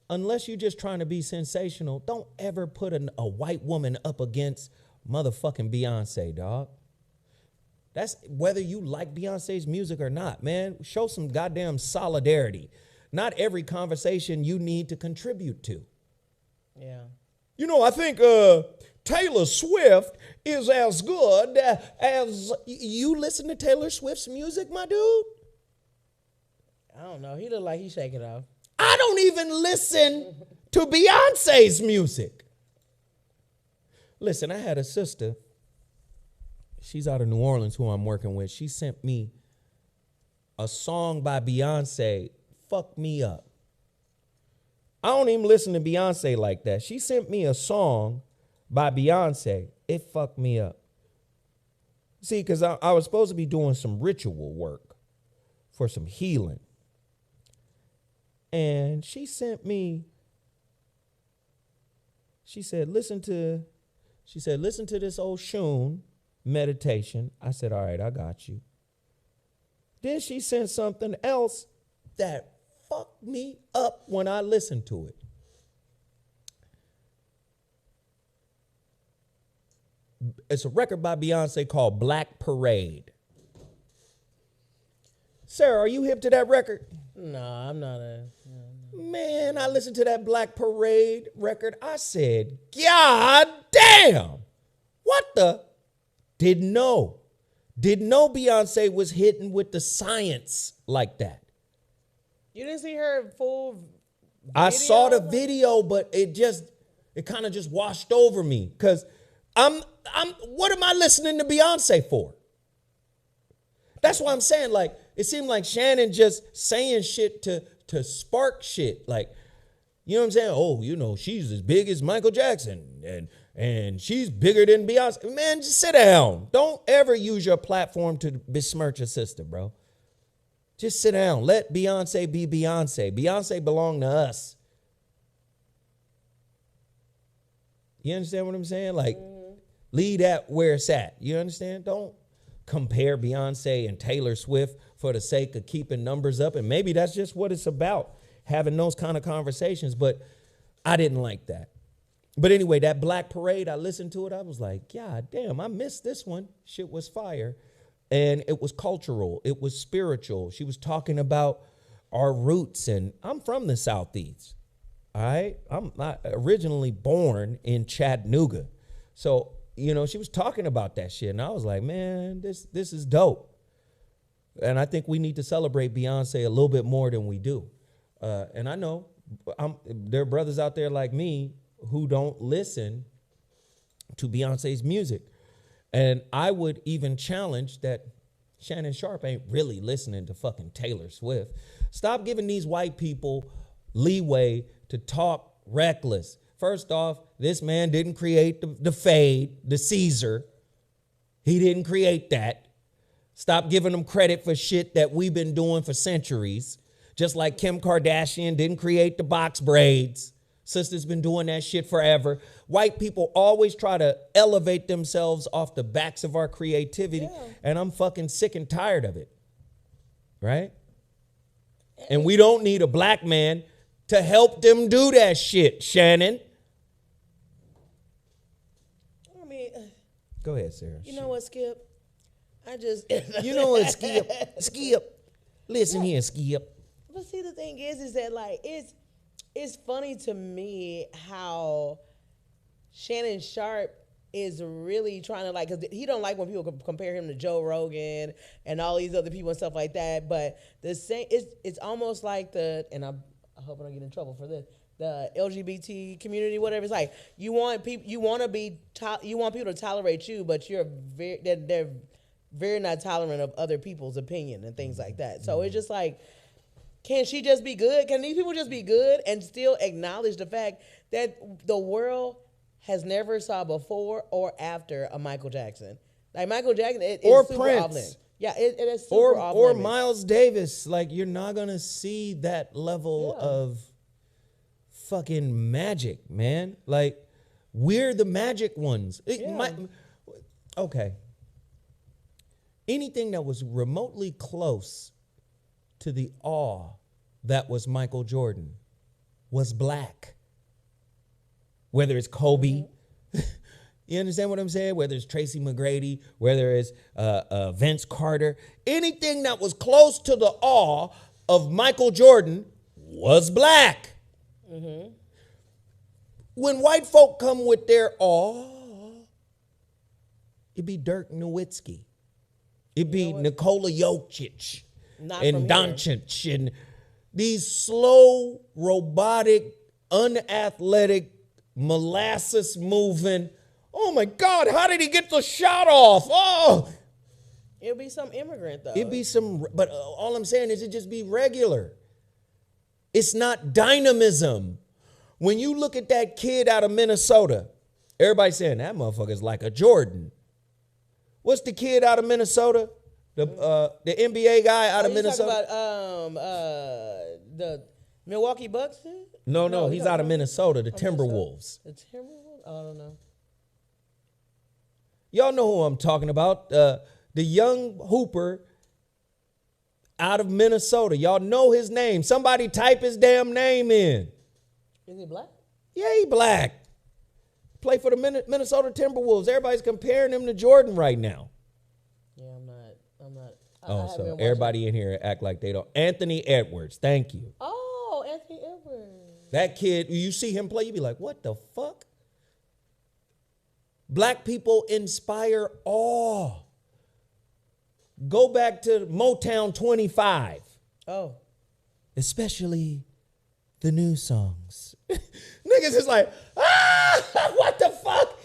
unless you're just trying to be sensational, don't ever put a white woman up against motherfucking Beyonce, dog. That's whether you like Beyonce's music or not, man. Show some goddamn solidarity. Not every conversation you need to contribute to. Yeah. You know, I think Taylor Swift is as good as you listen to Taylor Swift's music, my dude. I don't know. He look like he shake it off. I don't even listen to Beyonce's music. Listen, I had a sister. She's out of New Orleans who I'm working with. She sent me a song by Beyonce, Fuck Me Up. I don't even listen to Beyonce like that. She sent me a song by Beyonce, It Fucked Me Up. See, because I was supposed to be doing some ritual work for some healing. And she sent me, she said, listen to this old Shun meditation. I said, all right, I got you. Then she sent something else that fucked me up when I listened to it. It's a record by Beyonce called Black Parade. Sarah, are you hip to that record? No, I'm not Man, I listened to that Black Parade record. I said, God damn. What the? Didn't know Beyonce was hitting with the science like that. You didn't see her full video? I saw the video, but it kind of just washed over me. Cause what am I listening to Beyonce for? That's why I'm saying, like, it seemed like Shannon just saying shit to spark shit. Like, You know what I'm saying? Oh, she's as big as Michael Jackson and she's bigger than Beyonce. Man, just sit down. Don't ever use your platform to besmirch a sister, bro. Just sit down. Let Beyonce be Beyonce. Beyonce belong to us. You understand what I'm saying? Like, leave that where it's at. You understand? Don't compare Beyonce and Taylor Swift for the sake of keeping numbers up. And maybe that's just what it's about, having those kind of conversations. But I didn't like that. But anyway, that Black Parade, I listened to it. I was like, God damn, I missed this one. Shit was fire. And it was cultural. It was spiritual. She was talking about our roots. And I'm from the Southeast. All right. I'm not originally born in Chattanooga. So, she was talking about that shit. And I was like, man, this is dope. And I think we need to celebrate Beyonce a little bit more than we do. And I know there are brothers out there like me who don't listen to Beyonce's music. And I would even challenge that Shannon Sharpe ain't really listening to fucking Taylor Swift. Stop giving these white people leeway to talk reckless. First off, this man didn't create the fade, the Caesar. He didn't create that. Stop giving them credit for shit that we've been doing for centuries. Just like Kim Kardashian didn't create the box braids. Sister's been doing that shit forever. White people always try to elevate themselves off the backs of our creativity. Yeah. And I'm fucking sick and tired of it. Right? And we don't need a black man to help them do that shit, Shannon. I mean, go ahead, Sarah. You know what, Skip? You know what, Skip? Skip. Listen here, Skip. But see, the thing is that like it's funny to me how Shannon Sharpe is really trying to because he don't like when people compare him to Joe Rogan and all these other people and stuff like that. But the same, it's almost like and I hope I don't get in trouble for this. The LGBT community, whatever. It's like you want people to tolerate you, but they're very not tolerant of other people's opinion and things like that. So it's just like, can she just be good? Can these people just be good and still acknowledge the fact that the world has never saw before or after a Michael Jackson? Like Michael Jackson, it is super Prince. Off-limit. Yeah, it is super off-limit. Or Miles Davis. Like, you're not going to see that level of fucking magic, man. Like, we're the magic ones. Okay. Anything that was remotely close to the awe that was Michael Jordan was black. Whether it's Kobe, you understand what I'm saying? Whether it's Tracy McGrady, whether it's Vince Carter, anything that was close to the awe of Michael Jordan was black. Mm-hmm. When white folk come with their awe, it'd be Dirk Nowitzki. It'd be Nikola Jokic and Doncic and these slow, robotic, unathletic, molasses moving. Oh my God, how did he get the shot off? Oh, it'll be some immigrant though. It'd be some, but all I'm saying is it just be regular. It's not dynamism. When you look at that kid out of Minnesota, everybody's saying that motherfucker's like a Jordan. What's the kid out of Minnesota? The NBA guy out of Minnesota? Talking about the Milwaukee Bucks? No, he's out of Minnesota, the Timberwolves. The Timberwolves? I don't know. Y'all know who I'm talking about. The young hooper out of Minnesota. Y'all know his name. Somebody type his damn name in. Is he black? Yeah, he black. Play for the Minnesota Timberwolves. Everybody's comparing him to Jordan right now. Yeah, I'm not. So everybody in here act like they don't. Anthony Edwards, thank you. Oh, Anthony Edwards. That kid, you see him play, you be like, what the fuck? Black people inspire awe. Go back to Motown 25. Oh. Especially the new songs. Niggas is like, what the fuck?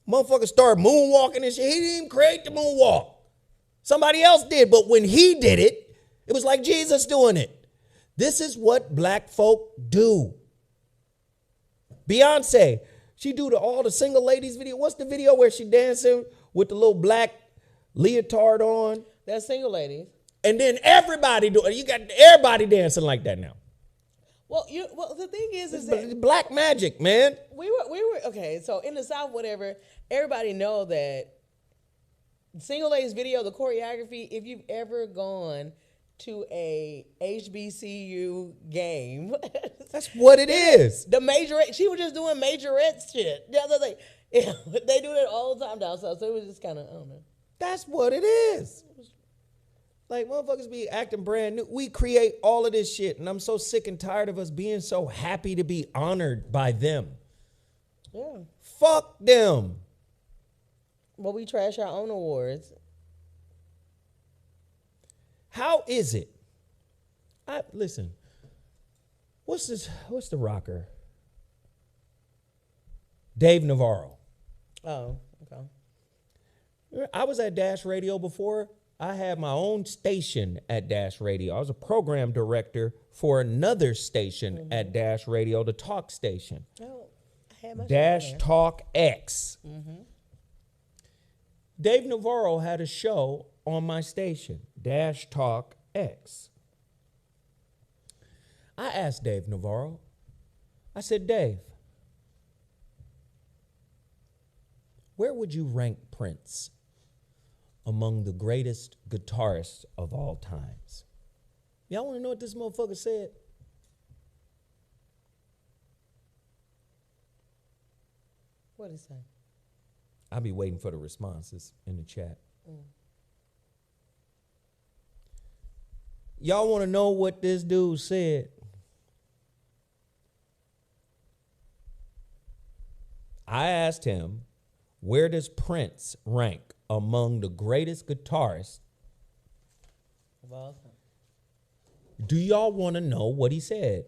Motherfucker started moonwalking and shit. He didn't even create the moonwalk. Somebody else did. But when he did it, it was like Jesus doing it. This is what black folk do. Beyonce, she do all the single ladies video. What's the video where she dancing with the little black leotard on? That's single ladies. And then everybody do it. You got everybody dancing like that now. Well, the thing is that black magic, man. we were okay. So in the South, whatever, everybody know that single ladies video, the choreography. If you've ever gone to a HBCU game, that's what it is. The majorette. She was just doing majorette shit the other day. They do that all the time down south. So it was just kind of, I don't know. That's what it is. Like, motherfuckers be acting brand new. We create all of this shit, and I'm so sick and tired of us being so happy to be honored by them. Yeah. Fuck them. Well, we trash our own awards. How is it? Listen, what's the rocker? Dave Navarro. Oh, okay. I was at Dash Radio before. I had my own station at Dash Radio. I was a program director for another station at Dash Radio, the talk station. Oh, I had my Dash Talk X. Mm-hmm. Dave Navarro had a show on my station, Dash Talk X. I asked Dave Navarro, I said, Dave, where would you rank Prince among the greatest guitarists of all times? Y'all want to know what this motherfucker said? What did he say? I'll be waiting for the responses in the chat. Y'all want to know what this dude said? I asked him, where does Prince rank among the greatest guitarists? Do y'all want to know what he said?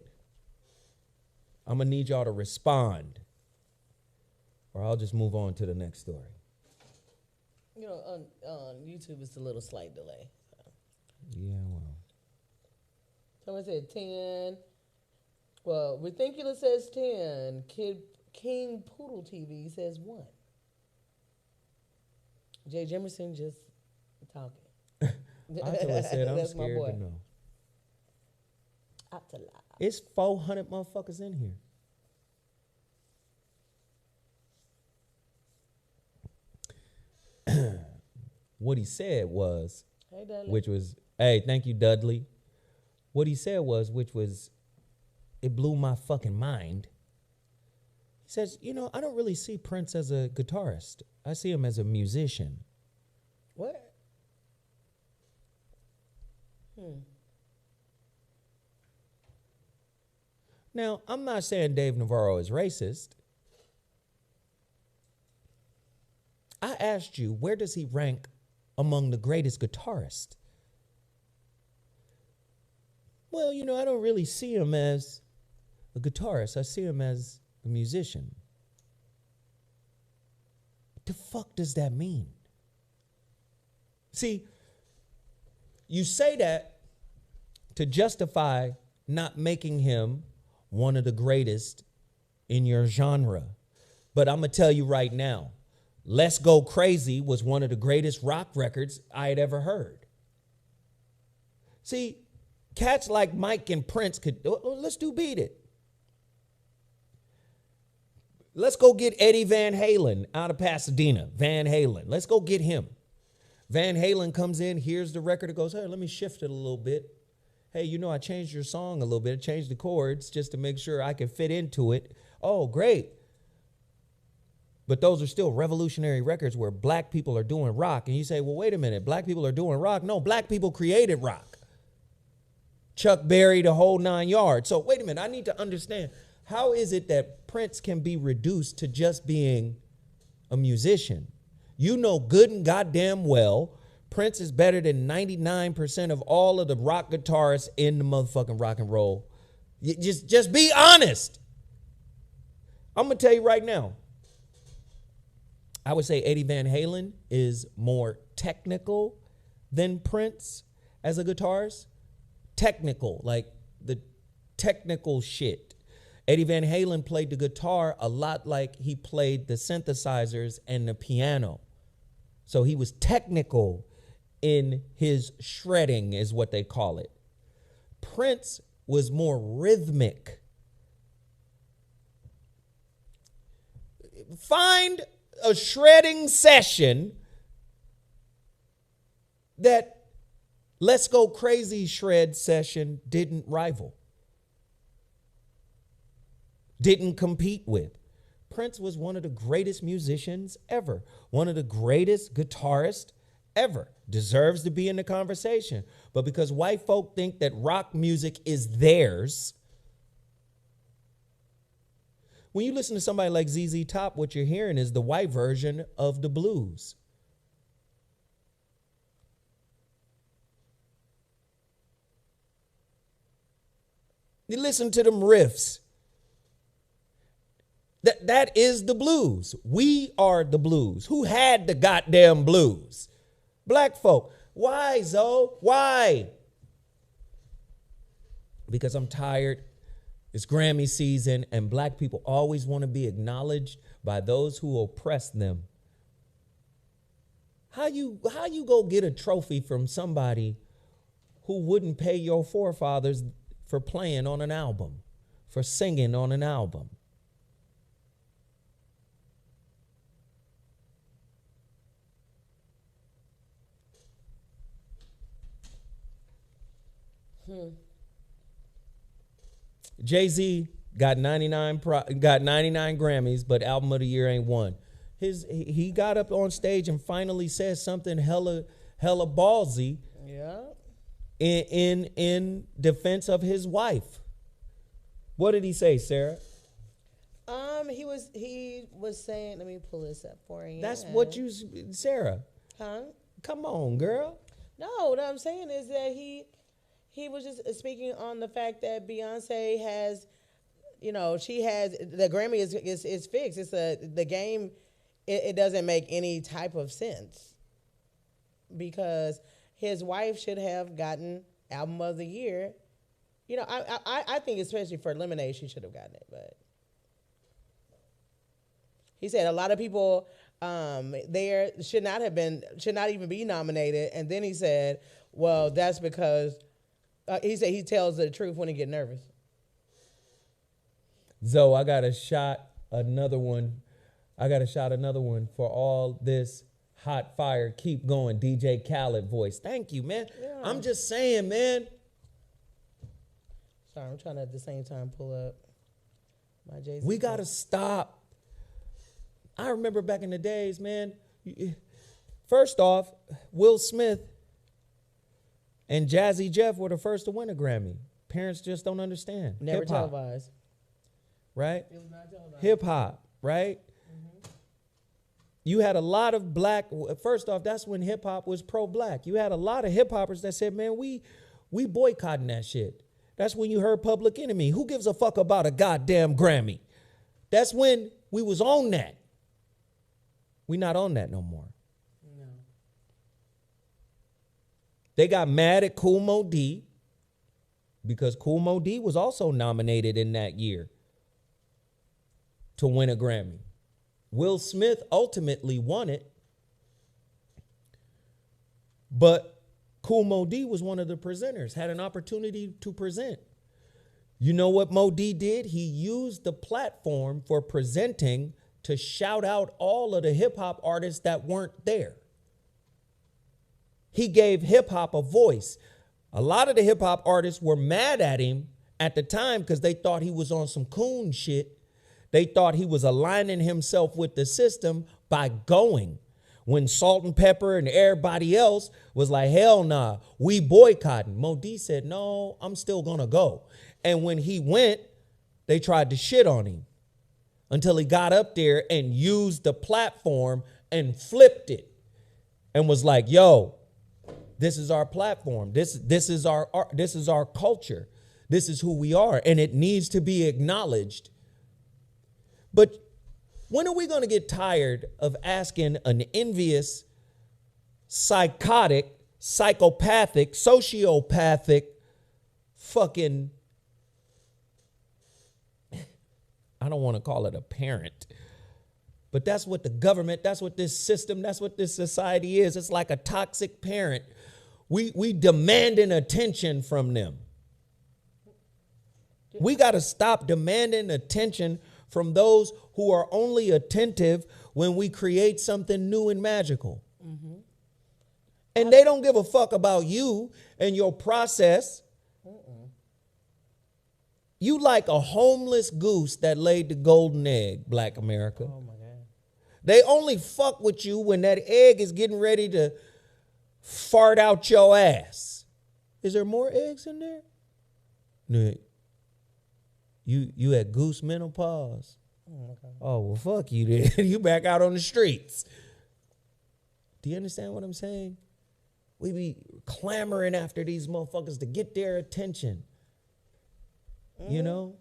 I'm going to need y'all to respond, or I'll just move on to the next story. You know, on YouTube, it's a little slight delay. So. Yeah, well. Someone said 10. Well, Ridiculous says 10. King Poodle TV says 1. Jay Jimerson just talking. Angela said, I'm That's my scared boy. to know. Up to lie. It's 400 motherfuckers in here. What he said was, Hey, Dudley. which was, hey, thank you, Dudley. What he said was, which was, it blew my fucking mind. He says, you know, I don't really see Prince as a guitarist. I see him as a musician. What? Now, I'm not saying Dave Navarro is racist. I asked you, where does he rank among the greatest guitarists? Well, you know, I don't really see him as a guitarist. I see him as a musician. What the fuck does that mean? See, you say that to justify not making him one of the greatest in your genre. But I'm going to tell you right now, Let's Go Crazy was one of the greatest rock records I had ever heard. See, cats like Mike and Prince could, let's do Beat It. Let's go get Eddie Van Halen out of Pasadena. Van Halen. Let's go get him. Van Halen comes in, hears the record, and goes, hey, let me shift it a little bit. Hey, you know, I changed your song a little bit. I changed the chords just to make sure I can fit into it. Oh, great. But those are still revolutionary records where black people are doing rock. And you say, well, wait a minute, black people are doing rock? No, black people created rock. Chuck Berry, the whole 9 yards. So wait a minute, I need to understand, how is it that Prince can be reduced to just being a musician? You know good and goddamn well Prince is better than 99% of all of the rock guitarists in the motherfucking rock and roll. Just be honest. I'm going to tell you right now. I would say Eddie Van Halen is more technical than Prince as a guitarist. Technical, like the technical shit. Eddie Van Halen played the guitar a lot like he played the synthesizers and the piano. So he was technical in his shredding, is what they call it. Prince was more rhythmic. Find a shredding session that Let's Go Crazy shred session didn't rival, didn't compete with. Prince was one of the greatest musicians ever, one of the greatest guitarists ever. Deserves to be in the conversation. But because white folk think that rock music is theirs, when you listen to somebody like ZZ Top, what you're hearing is the white version of the blues. You listen to them riffs. That is the blues. We are the blues. Who had the goddamn blues? Black folk. Why, Zoe? Why? Because I'm tired. It's Grammy season, and black people always want to be acknowledged by those who oppress them. How you go get a trophy from somebody who wouldn't pay your forefathers for playing on an album, for singing on an album? Jay-Z got 99 Grammys, but album of the year ain't one. He got up on stage and finally said something hella ballsy. Yeah. In defense of his wife. What did he say, Sarah? He was saying, let me pull this up for you. That's what you, Sarah. Huh? Come on, girl. No, what I'm saying is that he was just speaking on the fact that Beyonce has, she has, the Grammy is fixed. It's the game. It doesn't make any type of sense because his wife should have gotten album of the year. I think especially for Lemonade, she should have gotten it, but he said a lot of people there should not even be nominated. And then he said, well, that's because he said he tells the truth when he get nervous. Zoe, I got to shot another one for all this hot fire. Keep going, DJ Khaled voice. Thank you, man. Yeah. I'm just saying, man. Sorry, I'm trying to at the same time pull up my Jay-Z. We got to stop. I remember back in the days, man. First off, Will Smith and Jazzy Jeff were the first to win a Grammy. Parents just don't understand. Never Hip-hop, televised. right? It was not televised. Hip-hop, right? Mm-hmm. You had a lot of black, first off, that's when hip-hop was pro-black. You had a lot of hip-hoppers that said, man, we boycotting that shit. That's when you heard Public Enemy. Who gives a fuck about a goddamn Grammy? That's when we was on that. We not on that no more. No. They got mad at Kool Moe Dee because Kool Moe Dee was also nominated in that year to win a Grammy. Will Smith ultimately won it, but Kool Moe Dee was one of the presenters, had an opportunity to present. You know what Moe Dee did? He used the platform for presenting to shout out all of the hip-hop artists that weren't there. He gave hip-hop a voice. A lot of the hip-hop artists were mad at him at the time because they thought he was on some coon shit. They thought he was aligning himself with the system by going. When Salt and Pepper and everybody else was like, hell nah, we boycotting. Moe Dee said, no, I'm still gonna go. And when he went, they tried to shit on him until he got up there and used the platform and flipped it and was like, yo, this is our platform. This is our culture. This is who we are, and it needs to be acknowledged. But when are we going to get tired of asking an envious, psychotic, psychopathic, sociopathic fucking I don't want to call it a parent, but that's what the government, that's what this system, that's what this society is. It's like a toxic parent. We demanding attention from them. We got to stop demanding attention from those who are only attentive when we create something new and magical. Mm-hmm. And they don't give a fuck about you and your process. You like a homeless goose that laid the golden egg, Black America. Oh my God. They only fuck with you when that egg is getting ready to fart out your ass. Is there more eggs in there? No. You at goose menopause. Oh, well, fuck you then. You back out on the streets. Do you understand what I'm saying? We be clamoring after these motherfuckers to get their attention. You know?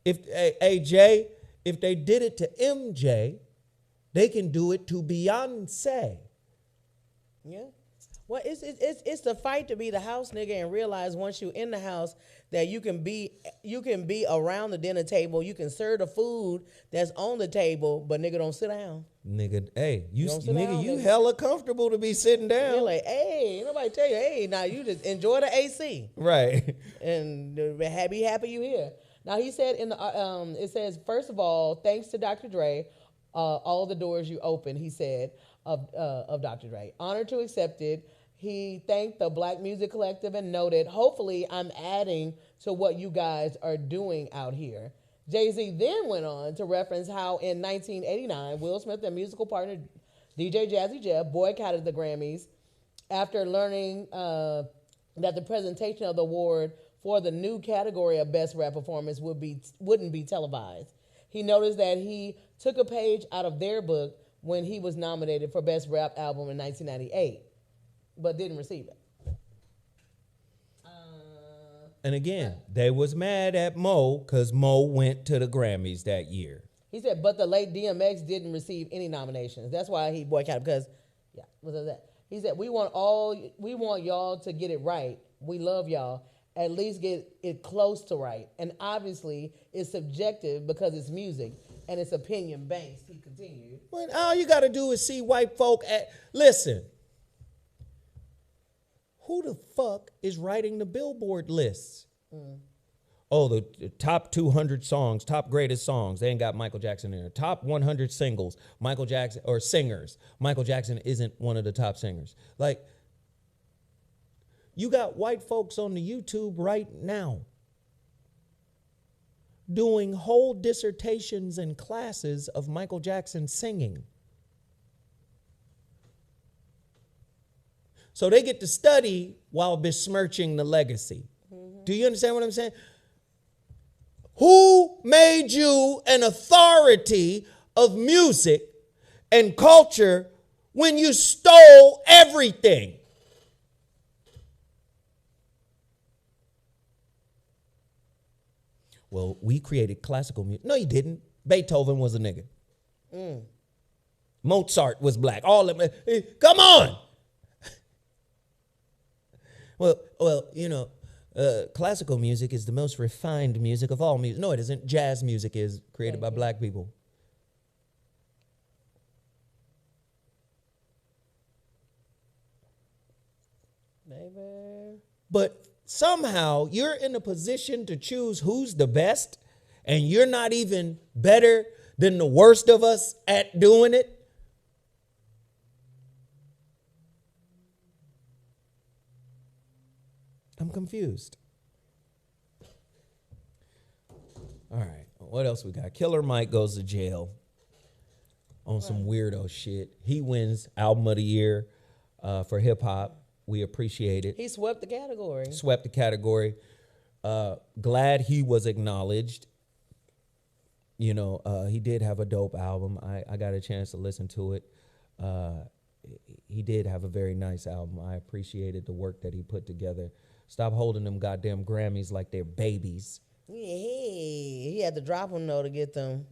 If AJ, if they did it to MJ, they can do it to Beyonce. Yeah. Well, it's the fight to be the house nigga and realize once you in the house that you can be around the dinner table, you can serve the food that's on the table, but nigga don't sit down. Nigga, hey, you hella comfortable to be sitting down. You're like, hey, nobody tell you, hey, now you just enjoy the AC, right? And be happy you here. Now he said in the it says first of all, thanks to Dr. Dre, all the doors you opened. He said of Dr. Dre, honored to accept it. He thanked the Black Music Collective and noted, hopefully I'm adding to what you guys are doing out here. Jay-Z then went on to reference how in 1989, Will Smith and musical partner DJ Jazzy Jeff boycotted the Grammys after learning that the presentation of the award for the new category of Best Rap Performance wouldn't be televised. He noticed that he took a page out of their book when he was nominated for Best Rap Album in 1998. But didn't receive it. And again, they was mad at Mo because Mo went to the Grammys that year. He said, but the late DMX didn't receive any nominations. That's why he boycotted, because, yeah, what was that? He said, we want y'all to get it right. We love y'all. At least get it close to right. And obviously, it's subjective because it's music and it's opinion-based, he continued. Well, all you got to do is see white folk listen. Who the fuck is writing the Billboard lists? Oh, the top 200 songs, top greatest songs. They ain't got Michael Jackson in there. Top 100 singles, Michael Jackson, or singers. Michael Jackson isn't one of the top singers. Like, you got white folks on the YouTube right now doing whole dissertations and classes of Michael Jackson singing. So they get to study while besmirching the legacy. Mm-hmm. Do you understand what I'm saying? Who made you an authority of music and culture when you stole everything? Well, we created classical music. No, you didn't. Beethoven was a nigga. Mozart was black. All of them. Come on. Well, you know, classical music is the most refined music of all music. No, it isn't. Jazz music is created by black people. Baby. But somehow you're in a position to choose who's the best, and you're not even better than the worst of us at doing it. I'm confused. All right, what else we got? Killer Mike goes to jail on some weirdo shit. He wins Album of the Year for hip hop. We appreciate it. He swept the category. Glad he was acknowledged. You know, he did have a dope album. I got a chance to listen to it. He did have a very nice album. I appreciated the work that he put together. Stop holding them goddamn Grammys like they're babies. Yeah, he had to drop them though to get them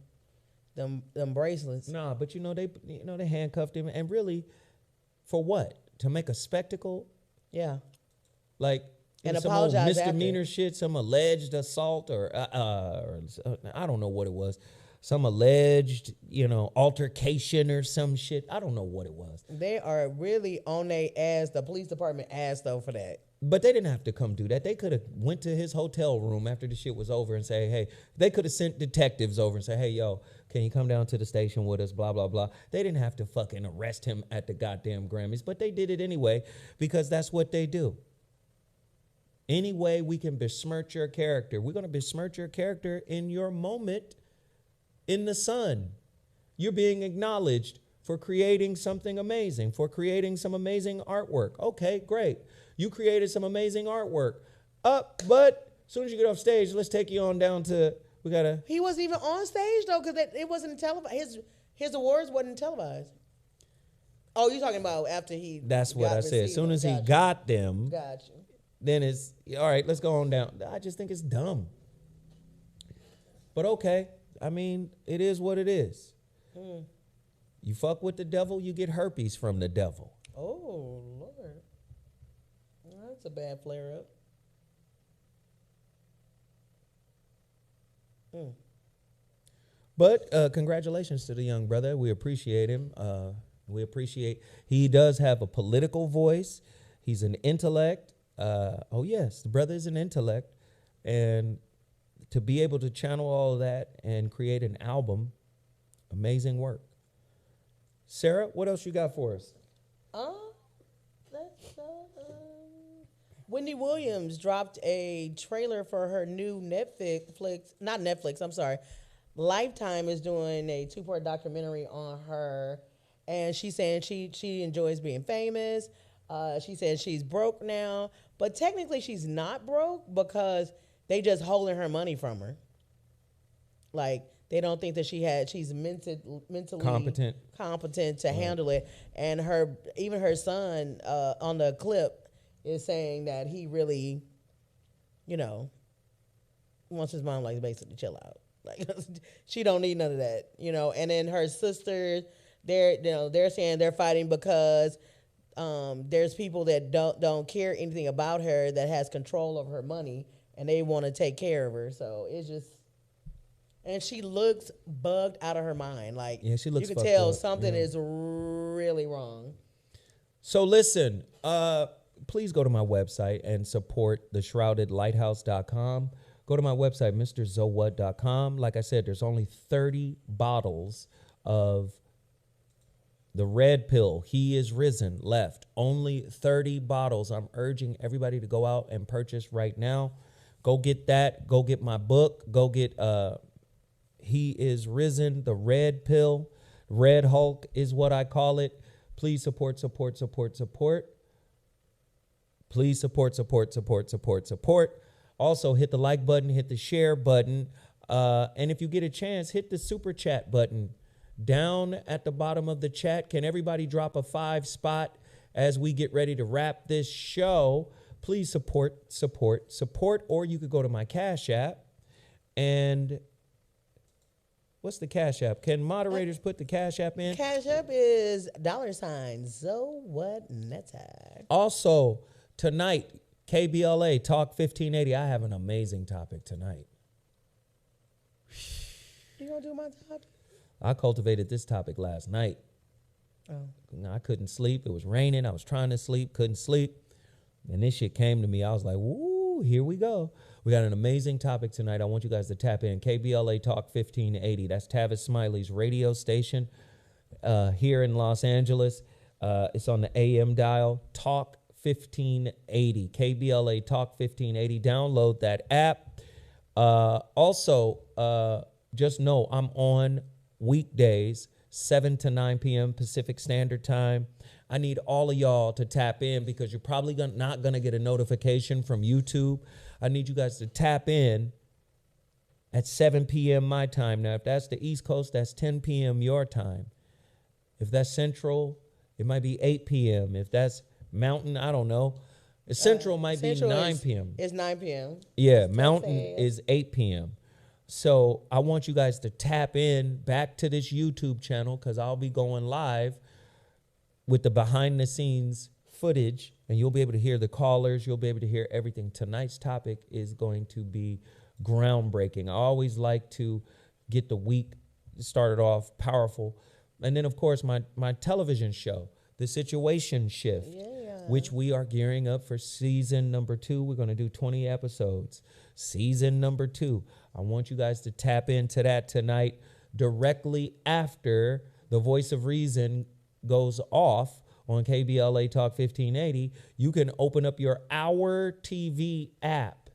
bracelets. Nah, but they handcuffed him, and really, for what? To make a spectacle? Yeah. Like, And some old apologize misdemeanor after. shit, some alleged assault, or I don't know what it was. Some alleged, altercation or some shit. I don't know what it was. They are really on their ass, the police department ass though for that. But they didn't have to come do that. They could have went to his hotel room after the shit was over and say, hey, they could have sent detectives over and say, hey, yo, can you come down to the station with us, blah, blah, blah. They didn't have to fucking arrest him at the goddamn Grammys, but they did it anyway because that's what they do. Any way we can besmirch your character, we're going to besmirch your character in your moment in the sun. You're being acknowledged for creating something amazing, for creating some amazing artwork. Okay, great. You created some amazing artwork. But as soon as you get off stage, let's take you on down to, He wasn't even on stage though, because it wasn't televised. His awards wasn't televised. Oh, you're talking about after he. That's what I said. As soon as he got them, Got you. then it's, all right, let's go on down. I just think it's dumb. But okay, I mean, it is what it is. You fuck with the devil, you get herpes from the devil. Oh, Lord. That's a bad flare up. But congratulations to the young brother. We appreciate him. He does have a political voice. He's an intellect. Oh, yes, the brother is an intellect. And to be able to channel all of that and create an album, amazing work. Sarah, what else you got for us? Wendy Williams dropped a trailer for her new Lifetime is doing a 2-part documentary on her, and she's saying she enjoys being famous. She says she's broke now, but technically she's not broke because they just holding her money from her. Like, they don't think that she's mentally competent to handle it. And even her son on the clip is saying that he really, wants his mom like basically chill out. Like, she don't need none of that, And then her sister, they're saying they're fighting because there's people that don't care anything about her that has control over her money, and they want to take care of her. So it's just. And she looks bugged out of her mind. Like, yeah, she looks you can tell up. something is really wrong. So listen, please go to my website and support theshroudedlighthouse.com. Go to my website, MrZoWhat.com. Like I said, there's only 30 bottles of the red pill, He is Risen, left. Only 30 bottles. I'm urging everybody to go out and purchase right now. Go get that. Go get my book. Go get He is Risen, the red pill. Red Hulk is what I call it. Please support. Please support. Also, hit the like button, hit the share button. And if you get a chance, hit the super chat button down at the bottom of the chat. Can everybody drop a 5 spot as we get ready to wrap this show? Please support. Or you could go to my Cash App. And what's the Cash App? Can moderators put the Cash App in? Cash App is $ZoWhat Netta. Also, tonight, KBLA Talk 1580. I have an amazing topic tonight. You gonna do my topic? I cultivated this topic last night. Oh. I couldn't sleep. It was raining. I was trying to sleep, couldn't sleep. And this shit came to me. I was like, woo, here we go. We got an amazing topic tonight. I want you guys to tap in. KBLA Talk 1580. That's Tavis Smiley's radio station here in Los Angeles. It's on the AM dial. Talk 1580. KBLA Talk 1580. Download that app. Also, just know I'm on weekdays, 7 to 9 p.m. Pacific Standard Time. I need all of y'all to tap in because you're probably not going to get a notification from YouTube. I need you guys to tap in at 7 p.m. my time. Now, if that's the East Coast, that's 10 p.m. your time. If that's Central, it might be 8 p.m. If that's Mountain, I don't know. Central might be 9 p.m. It's 9 p.m. Yeah, Mountain is 8 p.m. So I want you guys to tap in back to this YouTube channel because I'll be going live with the behind-the-scenes footage and you'll be able to hear the callers. You'll be able to hear everything. Tonight's topic is going to be groundbreaking. I always like to get the week started off powerful. And then, of course, my television show, The Situation Shift, which we are gearing up for season number 2. We're going to do 20 episodes. Season number 2. I want you guys to tap into that tonight directly after The Voice of Reason goes off on KBLA Talk 1580. You can open up your Our TV app.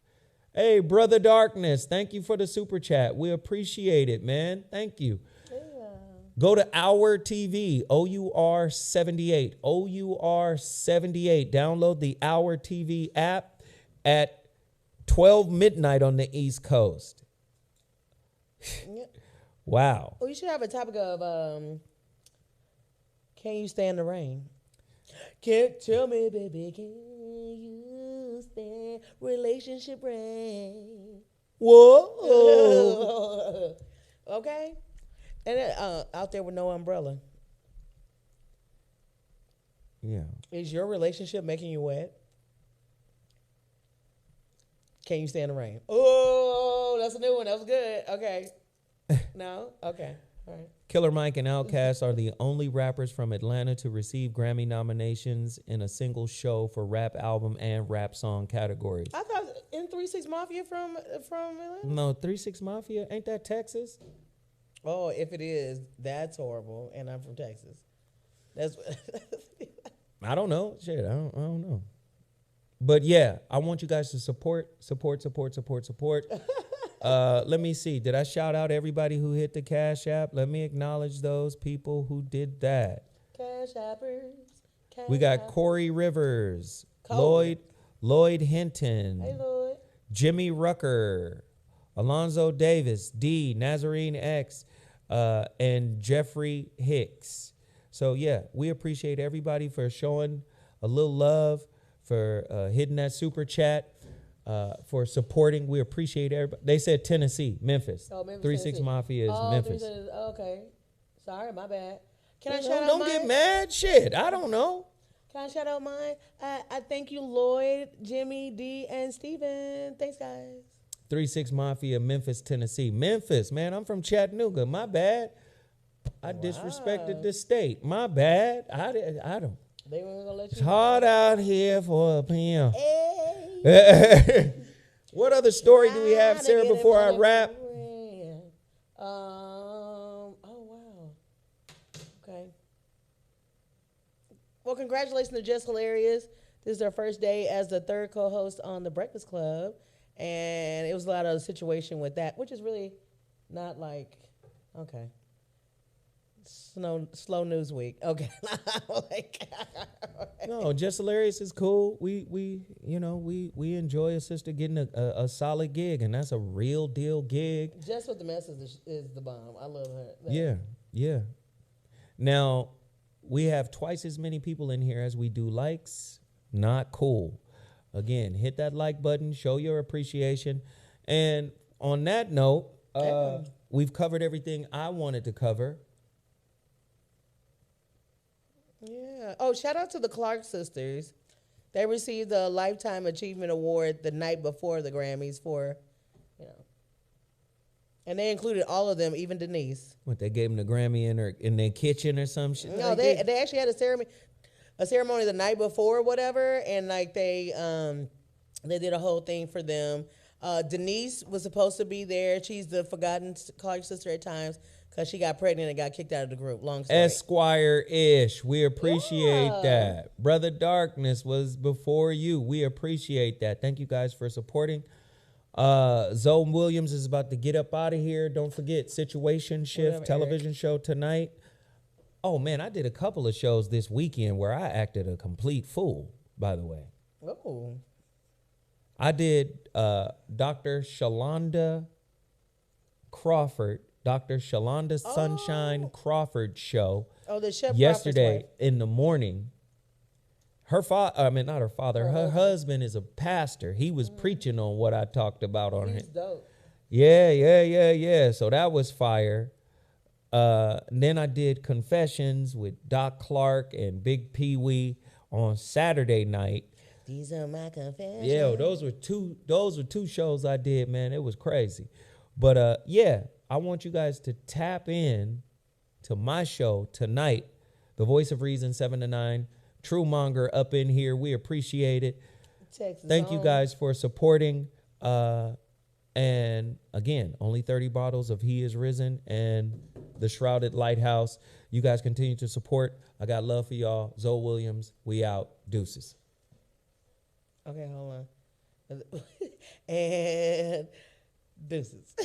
Hey, Brother Darkness, thank you for the super chat. We appreciate it, man. Thank you. Go to Our TV, OUR78, OUR78. Download the Our TV app at 12 midnight on the East Coast. Wow. Well, you should have a topic of can you stand the rain? Can't tell me, baby, can you stand relationship rain? Whoa. Okay. And then, out there with no umbrella. Yeah. Is your relationship making you wet? Can you stand the rain? Oh, that's a new one. That was good. Okay. No? Okay. All right. Killer Mike and Outkast are the only rappers from Atlanta to receive Grammy nominations in a single show for rap album and rap song categories. I thought in 3-6 Mafia from Atlanta? No, 3-6 Mafia, ain't that Texas? Oh, if it is, that's horrible. And I'm from Texas. That's I don't know. Shit, I don't know. But yeah, I want you guys to support. Let me see. Did I shout out everybody who hit the Cash App? Let me acknowledge those people who did that. Cash Appers. We got Corey Rivers, Cole. Lloyd Hinton, Hey, Lloyd. Jimmy Rucker, Alonzo Davis, D, Nazarene X, and Jeffrey Hicks. So yeah, we appreciate everybody for showing a little love, for hitting that super chat, for supporting. We appreciate everybody. They said Tennessee, Memphis. Oh, Memphis, 3-6 Tennessee. Mafia is Memphis. Okay. Sorry, my bad. Can I Don't shout out mine? get mad. Shit, I don't know. Can I shout out mine? I thank you, Lloyd, Jimmy, D, and Steven. Thanks, guys. 3-6 Mafia, Memphis, Tennessee. Memphis, man, I'm from Chattanooga. My bad. I disrespected the state. My bad. I don't. They weren't gonna let you. It's hard out here for a pimp. Hey. What other story do we have, Sarah, before I wrap? Oh, wow. Okay. Well, congratulations to Just Hilarious. This is their first day as the third co-host on The Breakfast Club. And it was a lot of situation with that, which is really not like, okay. Slow news week. Okay. No, Just Hilarious is cool. We enjoy a sister getting a solid gig, and that's a real deal gig. Just With the Message is the bomb. I love her. Yeah. Now, we have twice as many people in here as we do likes. Not cool. Again, hit that like button, show your appreciation. And on that note, we've covered everything I wanted to cover. Yeah. Oh, shout out to the Clark sisters. They received a Lifetime Achievement Award the night before the Grammys for, and they included all of them, even Denise. What, they gave them the Grammy in their kitchen or some shit? No, they actually had a ceremony the night before, or whatever, and like they did a whole thing for them. Denise was supposed to be there. She's the forgotten Clark sister at times, because she got pregnant and got kicked out of the group. Long story. Esquire-ish. We appreciate that. Brother Darkness was before you. We appreciate that. Thank you guys for supporting. Zoe Williams is about to get up out of here. Don't forget Situation Shift television show tonight. Oh, man, I did a couple of shows this weekend where I acted a complete fool, by the way. Oh. I did Dr. Shalonda Crawford. Dr. Shalonda Sunshine Crawford show the chef yesterday in the morning. Her husband is a pastor. He was preaching on what I talked about on him. He's dope. Yeah. So that was fire. Then I did Confessions with Doc Clark and Big Pee Wee on Saturday night. These are my confessions. Yeah, those were two shows I did, man. It was crazy. But yeah, I want you guys to tap in to my show tonight. The Voice of Reason, 7 to 9. True Monger up in here. We appreciate it. Texas Thank you on. guys for supporting. And again, only 30 bottles of He Is Risen and the Shrouded Lighthouse. You guys continue to support. I got love for y'all. Zoe Williams, we out. Deuces. Okay, hold on. And deuces.